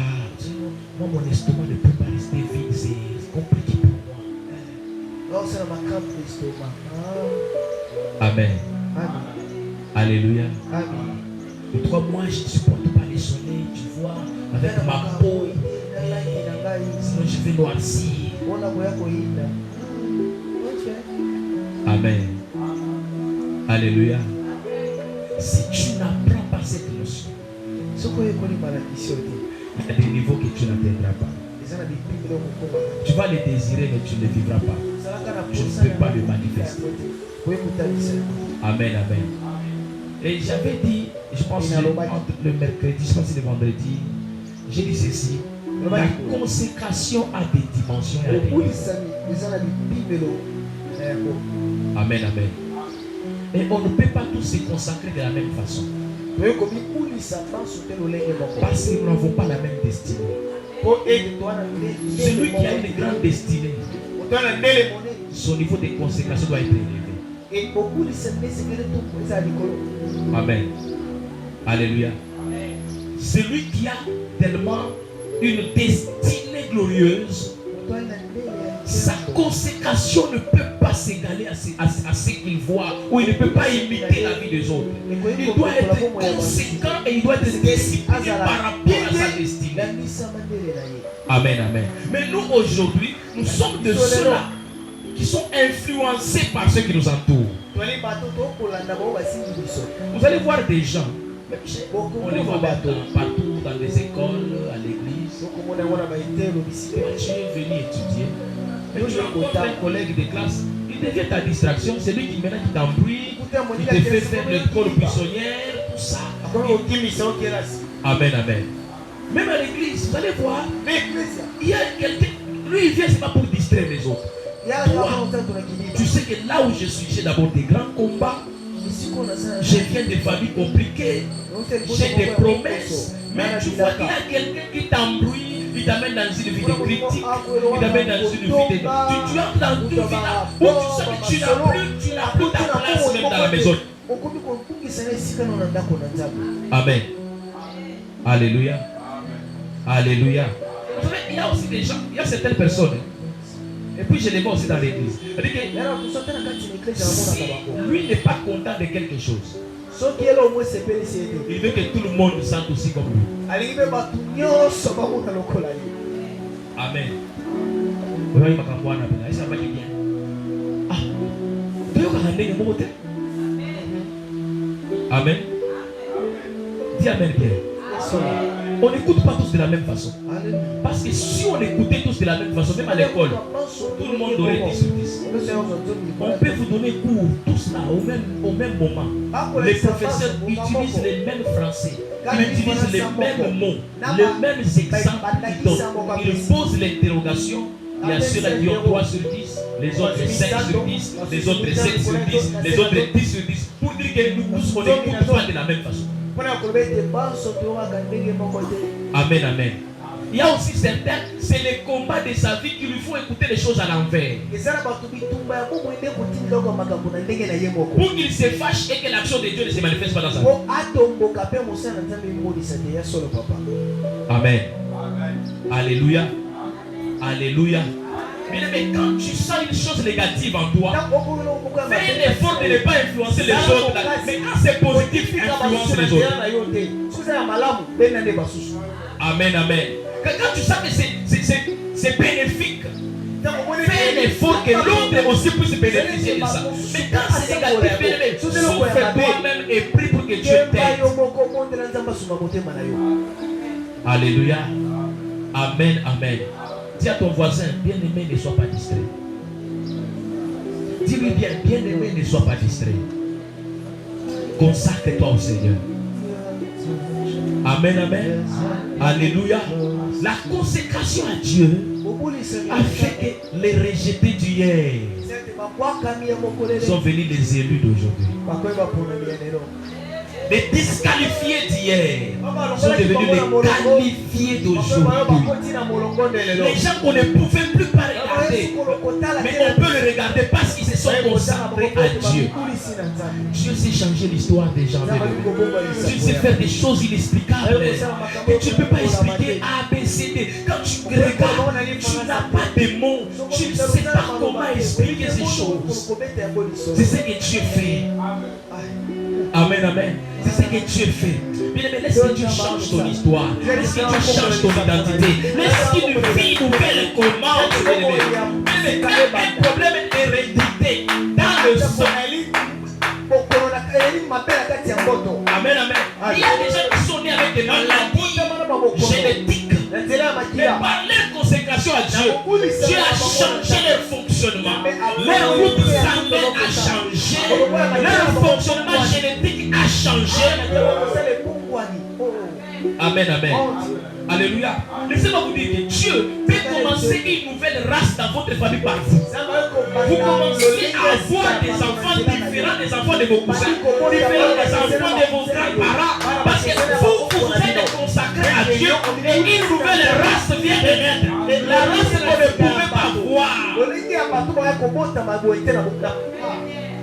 Moi, mon estomac ne peut pas rester vide, c'est compliqué pour moi. Amen. Alléluia. Et toi, moi, je ne supporte pas le soleil, tu vois, avec ma peau. Sinon, je vais noircir. Amen. Alléluia. Si tu n'apprends pas cette notion, il y a des niveaux que tu n'atteindras pas. Tu vas les désirer, mais tu ne les vivras pas. Je ne peux pas le manifester. Amen, amen. Et j'avais dit, je pense que le mercredi, je pense que le vendredi, j'ai dit ceci: la consécration a des dimensions. Amen, amen. Et on ne peut pas tous se consacrer de la même façon. Parce que nous n'avons pas la même destinée. Celui qui a une grande destinée, son niveau de consécration doit être élevé. Amen. Alléluia. Celui qui a tellement une destinée glorieuse, sa consécration ne peut pas s'égaler à ce qu'il voit, ou il ne peut pas imiter la vie des autres. Il doit être conséquent et il doit être discipliné par rapport à sa destinée. Amen, amen. Mais nous aujourd'hui, nous sommes de ceux-là qui sont influencés par ceux qui nous entourent. Vous allez voir des gens, on les voit partout dans les écoles, à l'église. Tu es venu étudier. Et tu rencontres un collègue de classe, il devient ta distraction, c'est lui qui maintenant qui t'embrouille, il te fait faire l'école buissonnière, tout ça. Amen, amen. Même à l'église, vous allez voir, il y a quelqu'un, lui il vient, c'est pas pour distraire les autres. Toi, tu sais que là où je suis, j'ai d'abord des grands combats, je viens de familles compliquées, j'ai des promesses, mais tu vois qu'il y a quelqu'un qui t'embrouille. Il t'amène dans une vie de critique, il t'amène dans une vie de... Tu entres dans une vie là où tu sais que tu n'as plus ta place même dans la maison. Amen. Alléluia. Alléluia. Vous savez, il y a aussi des gens, il y a certaines personnes, et puis je les vois aussi dans l'église. Si lui n'est pas content de quelque chose, il veut que tout le monde sente aussi comme lui. Amen. Amen. Dis amen bien. On n'écoute pas tous de la même façon. Parce que si on écoutait tous de la même façon, même à l'école, tout le monde aurait 10 sur 10. On peut vous donner cours tous là au même moment. Les professeurs utilisent les mêmes français, ils utilisent les mêmes mots, les mêmes exemples qu'ils donnent. Ils posent l'interrogation. Il y a ceux-là qui ont 3 sur 10, les autres 5 sur 10, les autres 7 sur 10, les autres 10 sur 10. Pour dire que nous tous, on n'écoute pas de la même façon. Amen, amen. Il y a aussi certains, c'est les combats de sa vie qui lui font écouter les choses à l'envers. Pour qu'il se fâche et que l'action de Dieu ne se manifeste pas dans sa vie. Amen. Alléluia. Alléluia. Mais quand tu sens une chose négative en toi, fais un effort de ne pas influencer les autres. Mais quand c'est positif, influence les autres. Amen, amen. Quand tu sens que c'est bénéfique, fais un effort que l'autre aussi puisse bénéficier de ça. Mais quand c'est négatif, souffre toi-même et prie pour que Dieu t'aide. Alléluia. Amen, amen. Dis à ton voisin, bien-aimé, ne sois pas distrait. Dis-lui bien, bien-aimé, ne sois pas distrait. Consacre-toi au Seigneur. Amen, amen. Alléluia. La consécration à Dieu a fait que les rejetés d'hier sont venus les élus d'aujourd'hui. Les disqualifiés d'hier sont devenus les qualifiés d'aujourd'hui. Les gens qu'on ne pouvait plus pas regarder, mais on peut les regarder parce qu'ils se sont consacrés à Dieu. Dieu sait changer l'histoire des gens. Dieu sait faire des choses inexplicables que tu ne peux pas expliquer A, B, C, D. Quand tu regardes, tu n'as pas de mots. Tu ne sais pas comment expliquer ces choses. C'est ce que Dieu fait. Amen, amen. C'est ce que Dieu fait. Bien aimé, laisse que Dieu change ton histoire. Laisse que Dieu change ton identité. Laisse qu'une vie nouvelle commence. Bien aimé, quand un problème est hérédité dans le sang. Amen, amen. Il y a des gens qui sont nés avec des maladies génétiques. Mais par leur consécration à Dieu, Dieu a changé leur fonctionnement. Leur route sanguine a changé. Leur fonctionnement génétique a changé. Amen, amen. Alléluia. Laissez-moi vous dire que Dieu peut commencer une nouvelle race dans votre famille par vous. Vous commencez à avoir des enfants différents des enfants de vos cousins, différents des enfants de vos grands-parents. Parce que vous êtes consacrés à Dieu et une nouvelle race vient de naître. La race qu'on ne pouvait pas voir.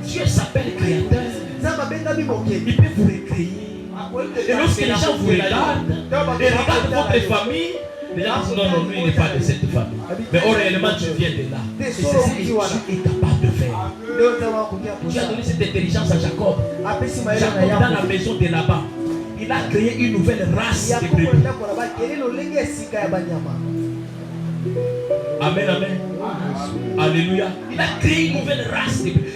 Dieu s'appelle Créateur. Il peut vous recréer. Et lorsque les gens vous regardent, et regardent votre famille, Les gens disent non, lui il n'est pas de cette famille. Mais réellement tu viens de là. Et c'est ce que tu es capable de faire. Tu as donné cette intelligence à Jacob. Jacob dans la maison de Laban, il a créé une nouvelle race de brebis. Amen, amen. Alléluia. Il a créé une nouvelle race de brebis.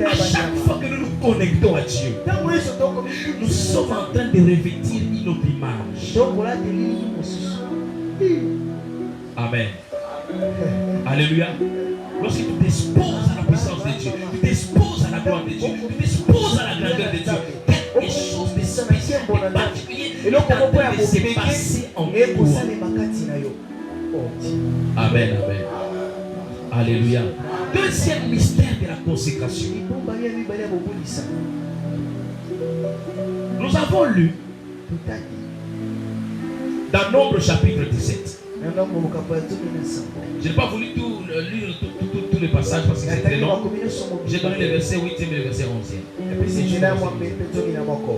À chaque fois que nous nous connectons à Dieu, nous sommes en train de revêtir une autre image. Amen. Alléluia. Lorsque tu t'exposes à la puissance de Dieu, tu t'exposes à la gloire de Dieu, tu t'exposes à la grandeur de Dieu, quelque chose de spécial, de particulier est en train de se passer en toi. Amen, amen. Alléluia. Deuxième mystère de la consécration. Nous avons lu dans Nombre chapitre 17. Je n'ai pas voulu lire tous les passages parce que c'est très long. J'ai donné les versets 8 et le verset 11.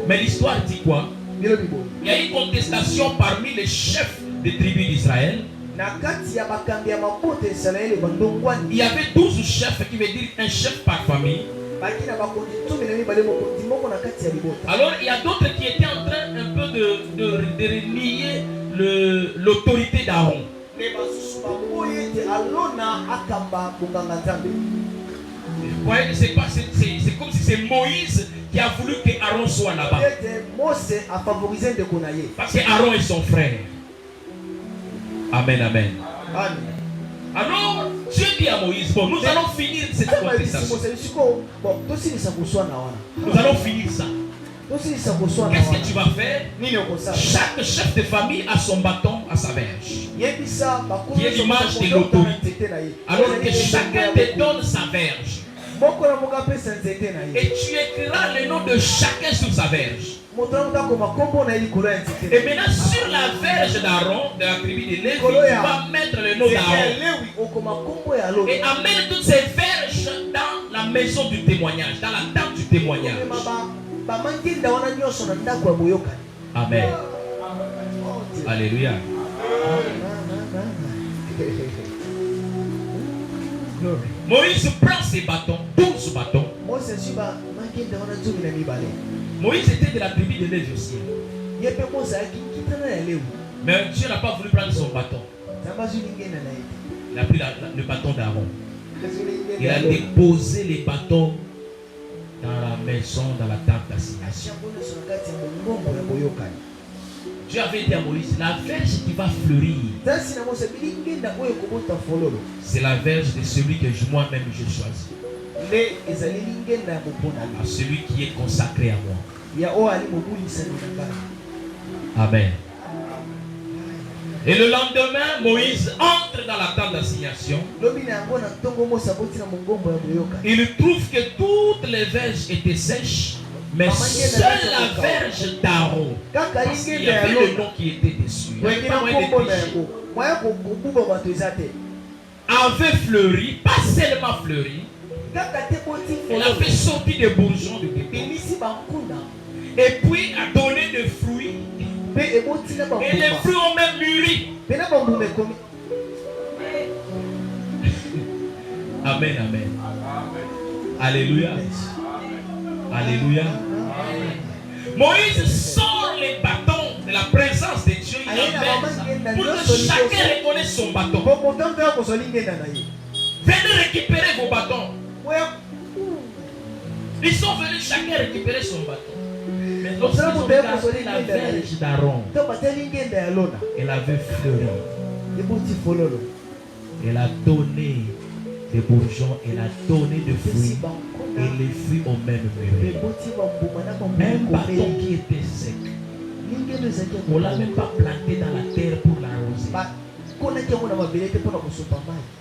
Mais l'histoire dit quoi? Il y a une contestation parmi les chefs des tribus d'Israël. Il y avait 12 chefs, qui veut dire un chef par famille. Alors il y a d'autres qui étaient en train un peu de renier l'autorité d'Aaron. C'est comme si c'est Moïse qui a voulu que Aaron soit là-bas. Parce que Aaron est son frère. Amen, amen. Alors, Dieu dit à Moïse, bon, nous allons finir cette contestation. Nous allons finir ça. Qu'est-ce que tu vas faire? Chaque chef de famille a son bâton à sa verge, qui est l'image de l'autorité. Alors que chacun te donne sa verge. Et tu écriras le nom de chacun sur sa verge. Et maintenant sur la verge d'Aaron, de la tribu de Lévi, tu vas mettre le nom d'Aaron. Et amène toutes ces verges dans la maison du témoignage, dans la tente du témoignage. Amen. Alléluia. Moïse prend ses bâtons, 12 bâtons. Moïse était de la tribu de Lévi aussi. Mais Dieu n'a pas voulu prendre son bâton. Il a pris le bâton d'Aaron. Il a déposé les bâtons dans la maison, dans la tente d'assignation. Dieu avait dit à Moïse, la verge qui va fleurir, c'est la verge de celui que moi-même j'ai choisi. À celui qui est consacré à moi. Amen. Et le lendemain, Moïse entre dans la tente d'assignation. Il trouve que toutes les verges étaient sèches, mais seule la verge d'Aaron, parce qu'il y avait le nom qui était dessus, avait fleuri, pas seulement fleuri, elle a fait sortir des bourgeons de bébé. Et puis a donné des fruits. Et les fruits ont même mûri. Amen, amen. Alléluia. Alléluia. Moïse sort les bâtons de la présence de Dieu. Il amène pour que chacun reconnaisse son bâton. Venez récupérer vos bâtons. Ils sont venus chacun récupérer son bâton. Mais lorsqu'ils ont regardé la verge d'Aaron, elle avait fleuri. Elle a donné des bourgeons, elle a donné des fruits. Et les fruits ont même mûri. Un bâton qui était sec, on ne l'a même pas planté dans la terre pour l'arroser.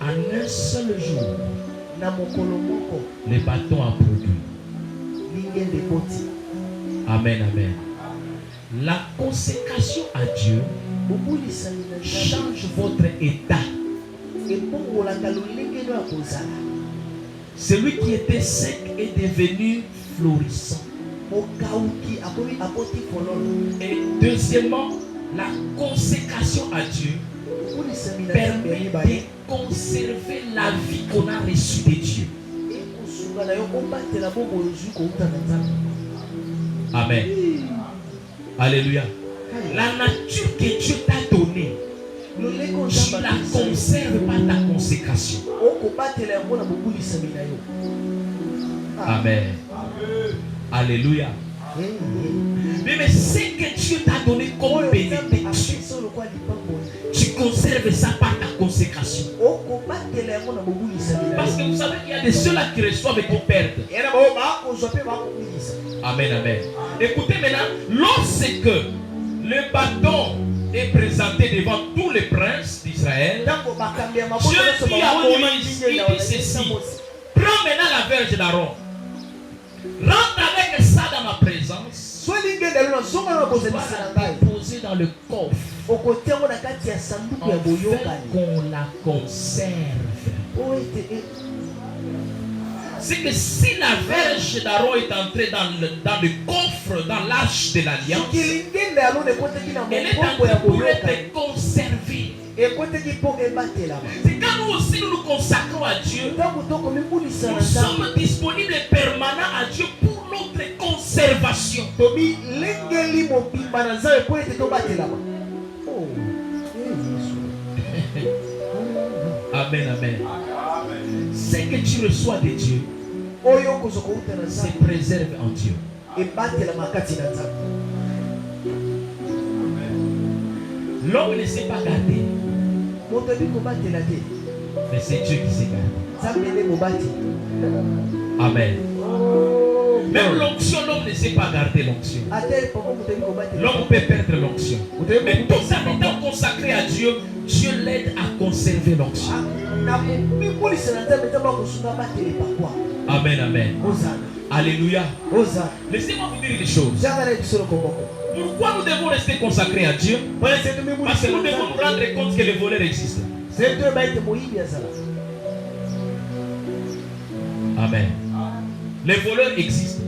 En un seul jour, les bâtons ont produit. Amen, amen. La consécration à Dieu change votre état. Celui qui était sec est devenu florissant. Et deuxièmement, La consécration à Dieu permet de conserver la vie qu'on a reçue de Dieu. Amen. Alléluia. La nature que Dieu t'a donnée, tu la conserves par ta consécration. Amen. Alléluia. Mais ce que Dieu t'a donné comme bénédiction, tu conserves ça par ta consécration. Parce que vous savez qu'il y a des ceux-là qui reçoivent et qui perdent. Amen, amen. Écoutez maintenant, lorsque le bâton est présenté devant tous les princes d'Israël, Dieu dit à Moïse, il dit ceci: prends maintenant la verge d'Aaron, rentre avec ça dans ma présence, déposer dans le coffre, afin qu'on la conserve. C'est que si la verge d'Aaron est entrée dans le coffre, dans l'arche de l'alliance, elle est entrée pour être conservée. C'est quand nous aussi nous consacrons à Dieu, nous sommes disponibles et permanents à Dieu pour notre conservation. Amen, amen. Ce que tu reçois de Dieu se préserve en Dieu. L'homme ne sait pas garder, mais c'est Dieu qui sait garder. Amen. Même l'onction, l'homme ne sait pas garder l'onction. L'homme peut perdre l'onction. Mais tout ça étant consacré à Dieu, Dieu l'aide à conserver l'onction. Amen, amen. Alléluia. Laissez-moi vous dire les choses. Pourquoi nous devons rester consacrés à Dieu? Parce que nous devons nous rendre compte que les voleurs existent. Amen. Les voleurs existent.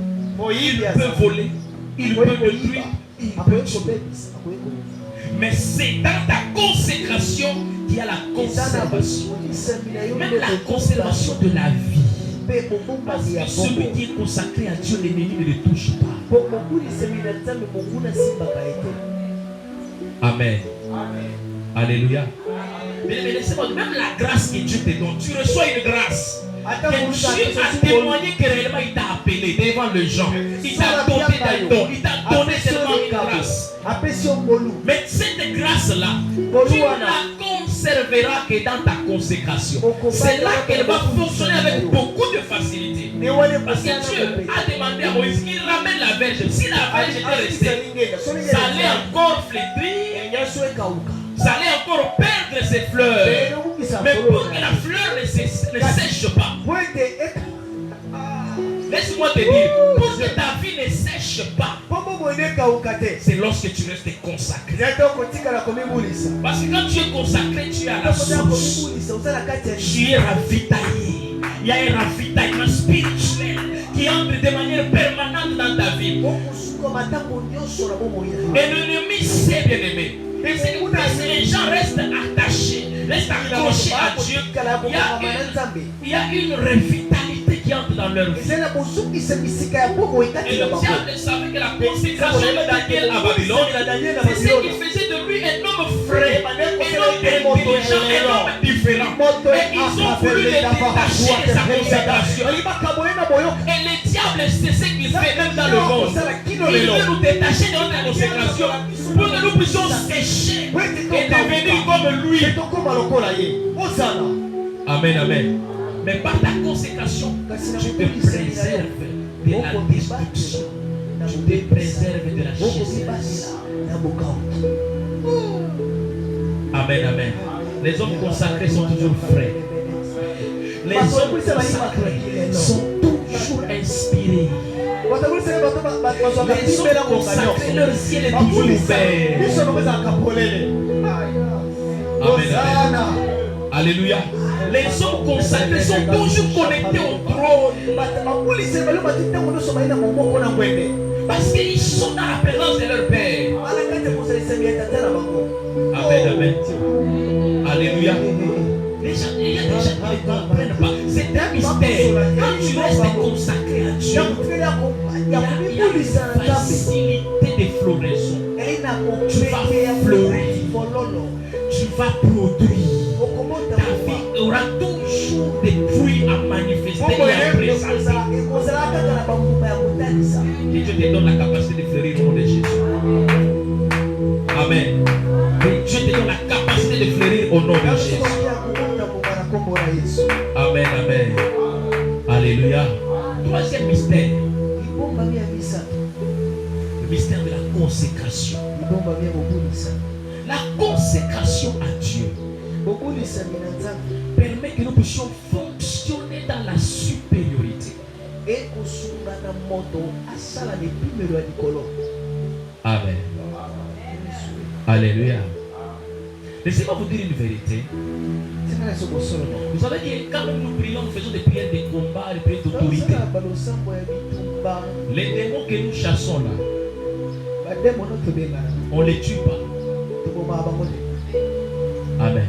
Ils peuvent voler, ils peuvent détruire, ils peuvent tuer. Mais c'est dans ta consécration qu'il y a la conservation. Même la conservation de la vie. Parce que celui qui est consacré à Dieu, l'ennemi ne le touche pas. Amen. Alléluia. Mais laissez-moi, même la grâce que Dieu te donne, tu reçois une grâce. Que Dieu a témoigné que réellement il t'a appelé devant les gens. Il t'a donné d'un don. Il t'a donné seulement une grâce. Mais cette grâce-là, tu la conserveras que dans ta consécration. C'est là qu'elle va fonctionner avec beaucoup de facilité. Parce que Dieu a demandé à Moïse qu'il ramène la verge. Si la verge était restée, ça allait encore flétrir, ça allait encore perdre ses fleurs. Mais pour que la fleur ne sèche pas, laisse-moi te dire, pour que ta vie ne sèche pas, c'est lorsque tu restes consacré. Parce que quand tu es consacré, tu es à la source. Tu es ravitaillé. Il y a un ravitaillement spirituel qui entre de manière permanente dans ta vie. Et l'ennemi sait, bien aimé. Et si les gens restent attachés, restent accrochés à Dieu, il y a une revitalité qui entre dans leur vie. Et le diable savait que la consécration de Daniel à Babylone, c'est ce qui faisait de lui un homme frais, un homme intelligent, un homme différent. Et ils ont voulu le détacher de sa consécration. Et le diable, c'est ce qu'il fait même dans le monde. Il veut nous détacher de notre consécration pour que nous puissions sécher et devenir comme lui. Amen, amen. Mais par ta consécration, tu te préserves de la destruction. Tu te préserves de la chasse. Amen, amen. Les hommes consacrés sont toujours frais. Les hommes consacrés sont toujours inspirés. Les hommes consacrés, leur ciel est toujours ouvert. Amen, amen. Alléluia. Les hommes consacrés sont toujours connectés au trône. Parce qu'ils sont dans la présence de leur Père. Amen, amen. Alléluia. Les gens, il y a des gens qui ne comprennent pas. C'est un mystère. Quand tu restes consacré à Dieu, il y a une facilité de floraison. Tu vas fleurir. Tu vas produire. Ta vie aura toujours des fruits à manifester et à présenter. Que Dieu te donne la capacité de fleurir au nom de Jésus. Amen. Que Dieu te donne la capacité de fleurir au nom de Jésus. Amen, amen. Alléluia. Troisième mystère. Le mystère de la consécration. La consécration à Dieu permet que nous puissions fonctionner dans la supériorité. Amen. Alléluia. Laissez-moi vous dire une vérité. Vous savez que quand nous prions, nous faisons des prières de combat, des prières d'autorité. Les démons que nous chassons là, on ne les tue pas. Amen.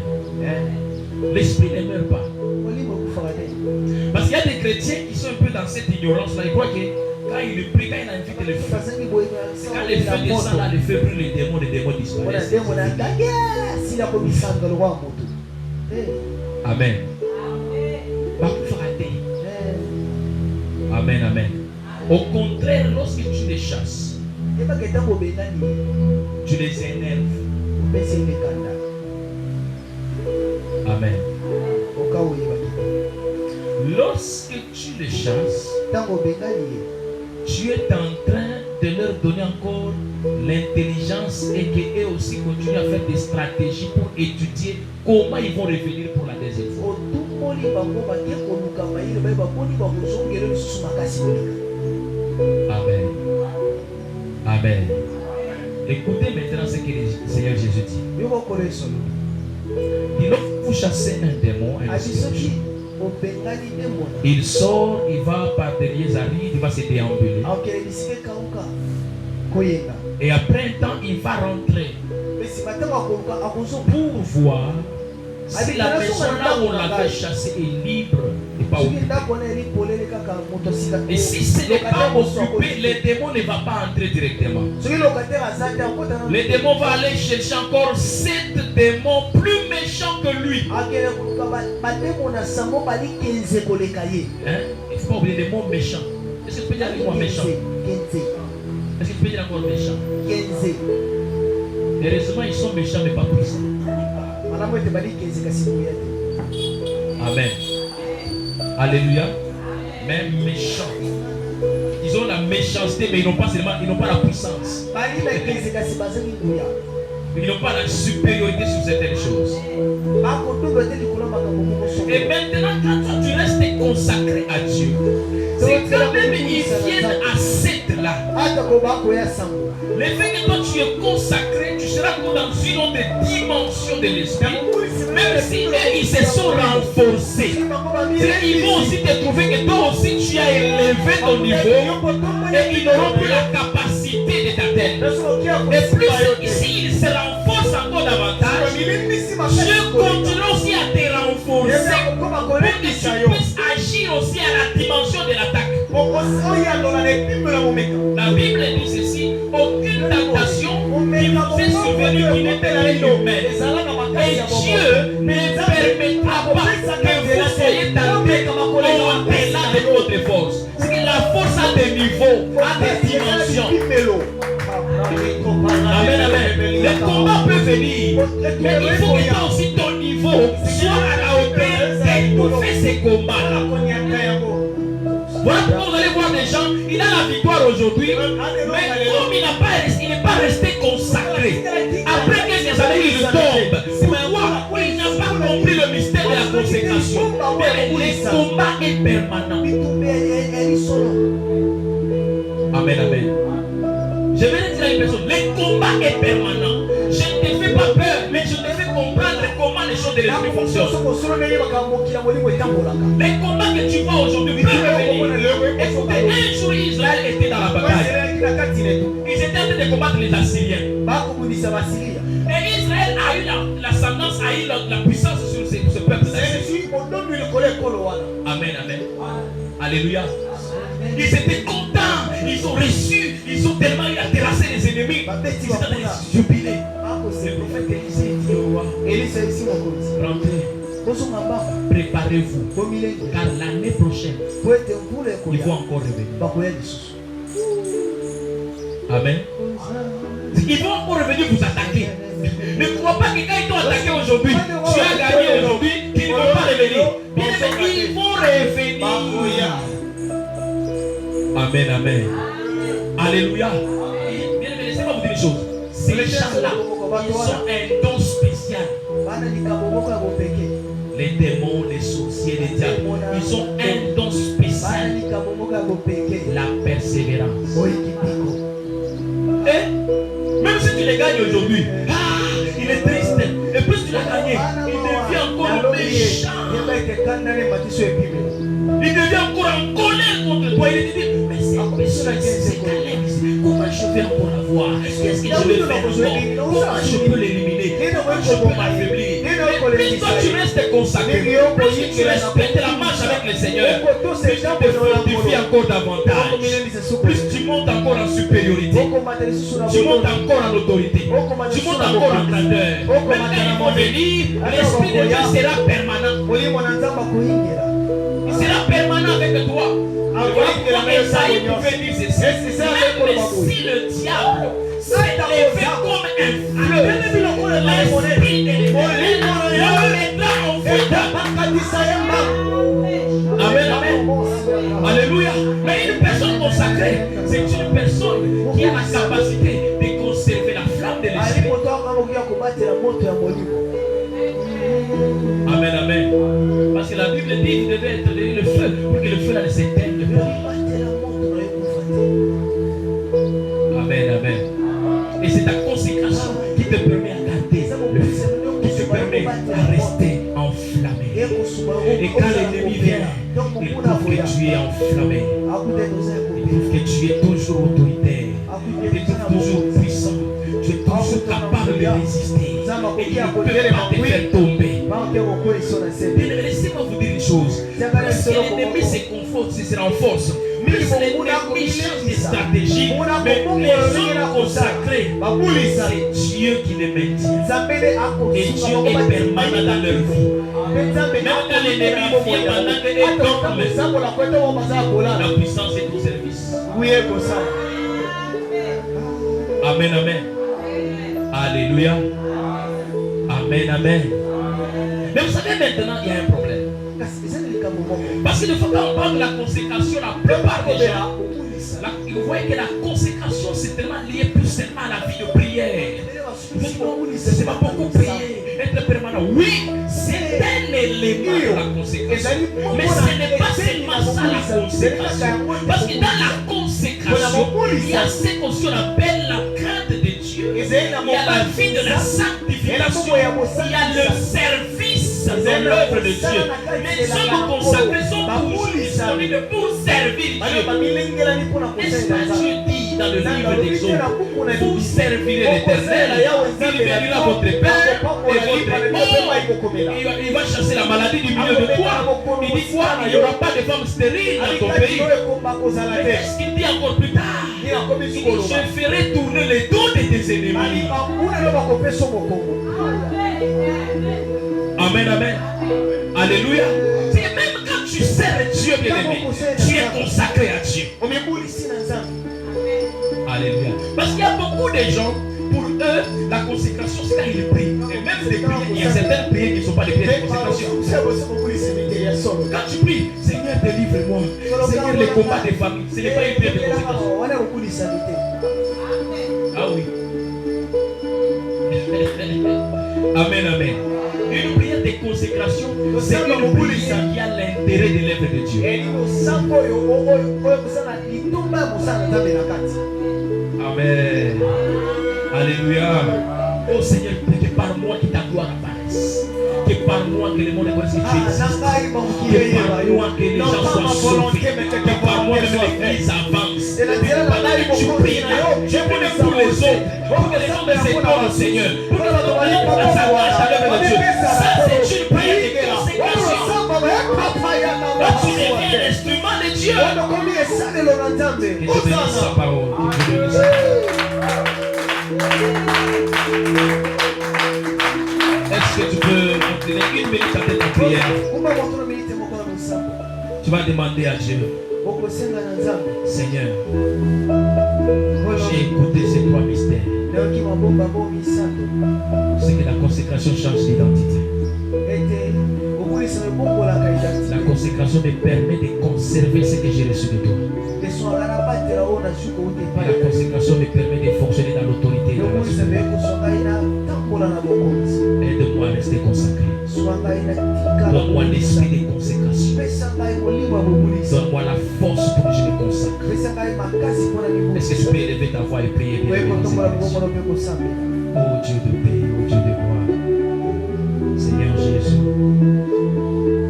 L'esprit ne meurt pas. Parce qu'il y a des chrétiens qui sont un peu dans cette ignorance-là. Ils croient que quand ils prient, quand ils invitent le feu, c'est quand le feu descend là, le feu brûle les démons disparaissent. Amen. Amen, amen. Au contraire, lorsque tu les chasses, tu les énerves. Amen. Lorsque tu les chasses, tu es en train de leur donner encore l'intelligence et qu'eux aussi continuent à faire des stratégies pour étudier comment ils vont revenir pour la deuxième fois. Amen. Amen. Écoutez maintenant ce que le Seigneur Jésus dit. Il lorsque vous chassez un démon, il sort, il va par derrière Zari, il va se déambuler. Et après un temps, il va rentrer pour voir si la maison là où on l'avait chassé est libre et pas occupée. Et si ce n'est pas occupé, le démon ne va pas entrer directement. Le démon va aller chercher encore 7 démons plus méchants que lui. Hein? Il ne faut pas oublier les démons méchants. Est-ce que tu peux dire les mots méchants? Est-ce que tu peux dire encore méchants? Heureusement, ils sont méchants mais pas puissants. Amen. Alléluia. Même méchants. Ils ont la méchanceté, mais ils n'ont pas la puissance. Ils n'ont pas la supériorité sur certaines choses. Et maintenant, quand toi, tu restes consacré à Dieu, c'est quand même ils viennent à cette là. Le fait que toi tu es consacré, tu seras dans une autre dimension de l'esprit. Même si ils se sont renforcés, ils vont aussi te trouver que toi aussi tu as élevé ton niveau et ils n'auront plus la capacité de t'atteindre. Et plus ici, ils se renforcent encore davantage. Dieu continue aussi à te renforcer pour que tu puisses agir aussi à la dimension de l'attaque. La Bible dit ceci: aucune tentation qui vous est survenue qui n'était humaine. Et Dieu ne permettra pas que vous soyez tentés au-delà de votre force. C'est que la force a des niveaux, a des dimensions. Amen, amen. Le combat peut venir, mais il faut que toi aussi ton niveau soit à la hauteur d'étouffer ces combats-là. Voilà pourquoi vous allez voir des gens, il a la victoire aujourd'hui, mais comme il n'est pas resté consacré, après quelques années il tombe. Pourquoi? Il n'a pas compris le mystère de la consécration. Mais le combat est permanent. Amen, amen. Je vais dire à une personne, le combat est permanent. Je ne te fais pas peur, mais je te fais comprendre comprendre comment les choses de l'esprit fonctionnent. Les combats que tu vois aujourd'hui peuvent revenir. Écoutez, un jour Israël était dans la bataille. Ils étaient en train de combattre les Assyriens. Et Israël a eu l'ascendance, a eu la puissance sur ce peuple. Amen, amen. Alléluia. Ils étaient contents, ils ont reçu, ils ont tellement eu à terrasser les ennemis. Ils étaient en train de jubiler. Le prophète Élisée dit au roi, rentrez, préparez-vous, car l'année prochaine, il faut encore revenir. Amen. Ils vont encore revenir vous attaquer. Ne crois pas que quand ils t'ont attaqué aujourd'hui, tu as gagné aujourd'hui, qu'ils ne vont pas revenir. Bien aimé, ils vont revenir. Amen, amen. Alléluia. Bien aimé, laissez-moi vous dire une chose. Ces gens-là, ils ont un don spécial. Les démons, les sorciers, les diables, ils ont un don spécial. La persévérance. Et même si tu les gagnes aujourd'hui, il est triste. Et plus tu l'as gagné, il devient encore méchant. Il devient encore en colère contre toi. Il dit, mais c'est Caleb. Comment je vais encore l'avoir? Qu'est-ce que je vais faire encore? Comment je peux l'éliminer? Comment je peux l'affaiblir? Plus toi tu restes consacré, plus tu respectes la marche avec le Seigneur, plus tu te fortifies encore davantage, plus tu montes encore en supériorité, tu montes encore en autorité, tu montes encore en grandeur. Même quand ils vont venir, l'Esprit de Dieu sera permanent. Il sera permanent avec toi. Esaïe pouvait dire ceci. Même si le diable s'est levé comme un fleuve, l'Esprit de l'Éternel le mettra en fuite. Amen, amen. Alléluia. Mais une personne consacrée, c'est une personne qui a la capacité de conserver la flamme de l'Esprit. Amen, amen. Parce que la Bible dit qu'il devait être donné le feu pour que le feu ne s'éteigne pas. Amen, amen. Et c'est ta consécration qui te permet à garder le feu, qui te permet à rester enflammé. Et quand l'ennemi vient, il trouve que tu es enflammé. Il trouve que tu es toujours autoritaire. Tu es toujours puissant. Tu es toujours capable de résister. Et il ne peut pas te faire tomber. Laissez-moi vous dire une chose. Si l'ennemi se conforte, se renforce, mais l'ennemi change de stratégie, mais les hommes consacrés, c'est Dieu qui les maintient. Et Dieu est permanent dans leur vie. Même quand l'ennemi vient pendant que les dorment, la puissance est au service. Amen, amen. Alléluia. Amen, amen. Mais vous savez maintenant, il y a un problème. Parce que des fois, quand on parle de la consécration, la plupart des gens, vous voyez que la consécration, c'est tellement lié plus seulement à la vie de prière. C'est pas beaucoup prier, être permanent. Oui, c'est un élément de la consécration. Mais ce n'est pas seulement ça la consécration. Parce que dans la consécration, il y a ce qu'on appelle la crainte de Dieu. Il y a la vie de la sanctification. Il y a le service dans l'œuvre de Dieu. Les hommes consacrés sont toujours disponibles pour servir Dieu. N'est-ce pas Dieu dit dans le livre d'Exode, vous servirez l'Éternel, il bénira votre père et votre mort. Il va chasser la maladie du milieu de toi. Il dit quoi? Il n'y aura pas de femmes stériles dans ton pays. Mais qu'est-ce qu'il dit encore plus tard? Il dit, je ferai tourner les dos de tes ennemis. Amen, amen. Alléluia. Et même quand tu sers Dieu, bien-aimé, tu es consacré à Dieu. Alléluia. Parce qu'il y a beaucoup de gens, pour eux, la consécration, c'est quand ils prient. Et même les prières, il y a certaines prières qui ne sont pas des prières de consécration. Quand tu pries, Seigneur, délivre-moi. Seigneur, les combats des familles, ce n'est pas une prière de consécration. Ah oui. Amen, amen. Une prière de consécration, c'est une prière qui a l'intérêt de l'œuvre de Dieu. Amen. Alléluia. Oh Seigneur, prépare-moi que ta gloire apparaisse. que le monde connaisse que tu existes. Que par moi que les gens soient sauvés. Que par moi même l'église avance. Que tu pries là. Je prie pour les autres. Pour que les gens me s'étonnent, Seigneur. Pour que les gens s'attachent à l'œuvre de Dieu. Ça, c'est une prière de consécration. Là, tu deviens l'instrument de Dieu. Que tu bénisses sa parole. Que tu bénisses sa parole. Est-ce que tu peux maintenir une minute avec ta prière? Tu vas demander à Dieu, Seigneur, j'ai écouté ces trois mystères. C'est que la consécration change d'identité. La consécration me permet de conserver ce que j'ai reçu de toi. Et la consécration me permet de fonctionner dans l'autorité et dans la suite. Aide-moi à rester consacré. Donne-moi l'esprit de consécration. Donne-moi la force pour que je me consacre. Est-ce que tu peux élever ta voix et prier? Oh Dieu de paix, oh Dieu de gloire. Seigneur Jésus,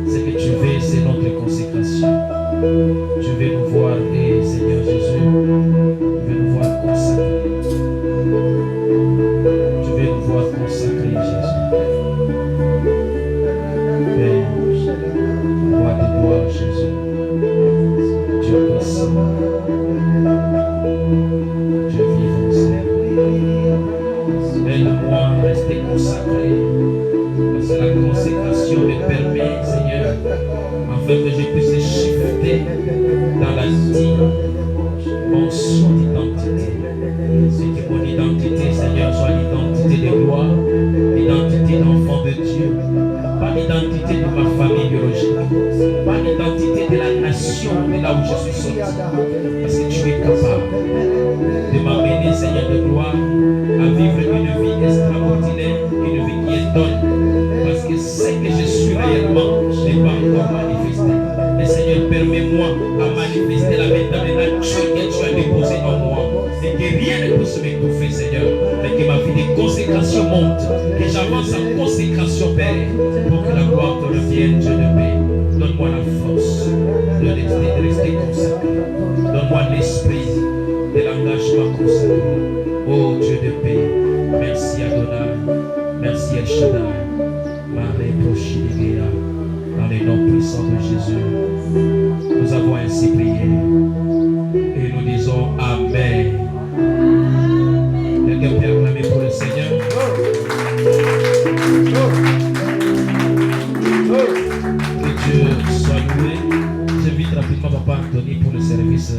ce que tu veux, c'est notre consécration. Tu veux nous voir, et Seigneur Jésus, tu veux nous voir consacrés. Tu veux nous voir consacrés, Jésus. Père, gloire de gloire, Jésus. Dieu puissant, Dieu vivant, aide-moi à rester consacré. Parce que la consécration me permet, Seigneur, afin que je puisse shifter dans la dimension d'identité. C'est que mon identité, Seigneur, soit l'identité de gloire, l'identité d'enfant de Dieu, pas l'identité de ma famille biologique, pas l'identité de la nation de là où je suis sorti. Parce que tu es capable de m'amener, Seigneur de gloire, à vivre une vie extraordinaire, une vie qui est donne. Parce que ce que je suis réellement, je n'ai pas encore manifesté. Mais Seigneur, permets-moi à manifester la véritable nature que tu as déposée en moi. Et que rien ne puisse m'étouffer, Seigneur. Mais que ma vie de consécration monte. Que j'avance en consécration, Père. Pour que la gloire te revienne, Dieu de paix. Donne-moi la force de rester consacré. Donne-moi l'esprit de l'engagement consacré. Oh Dieu de paix. Merci Adonai. Merci El Shaddai. Marie Prochidéa. Dans le nom puissant de Jésus. Nous avons ainsi prié. Et nous disons Amen. Quelqu'un peut acclamer pour le Seigneur. Que Dieu soit loué. J'invite rapidement Papa Anthony pour le service.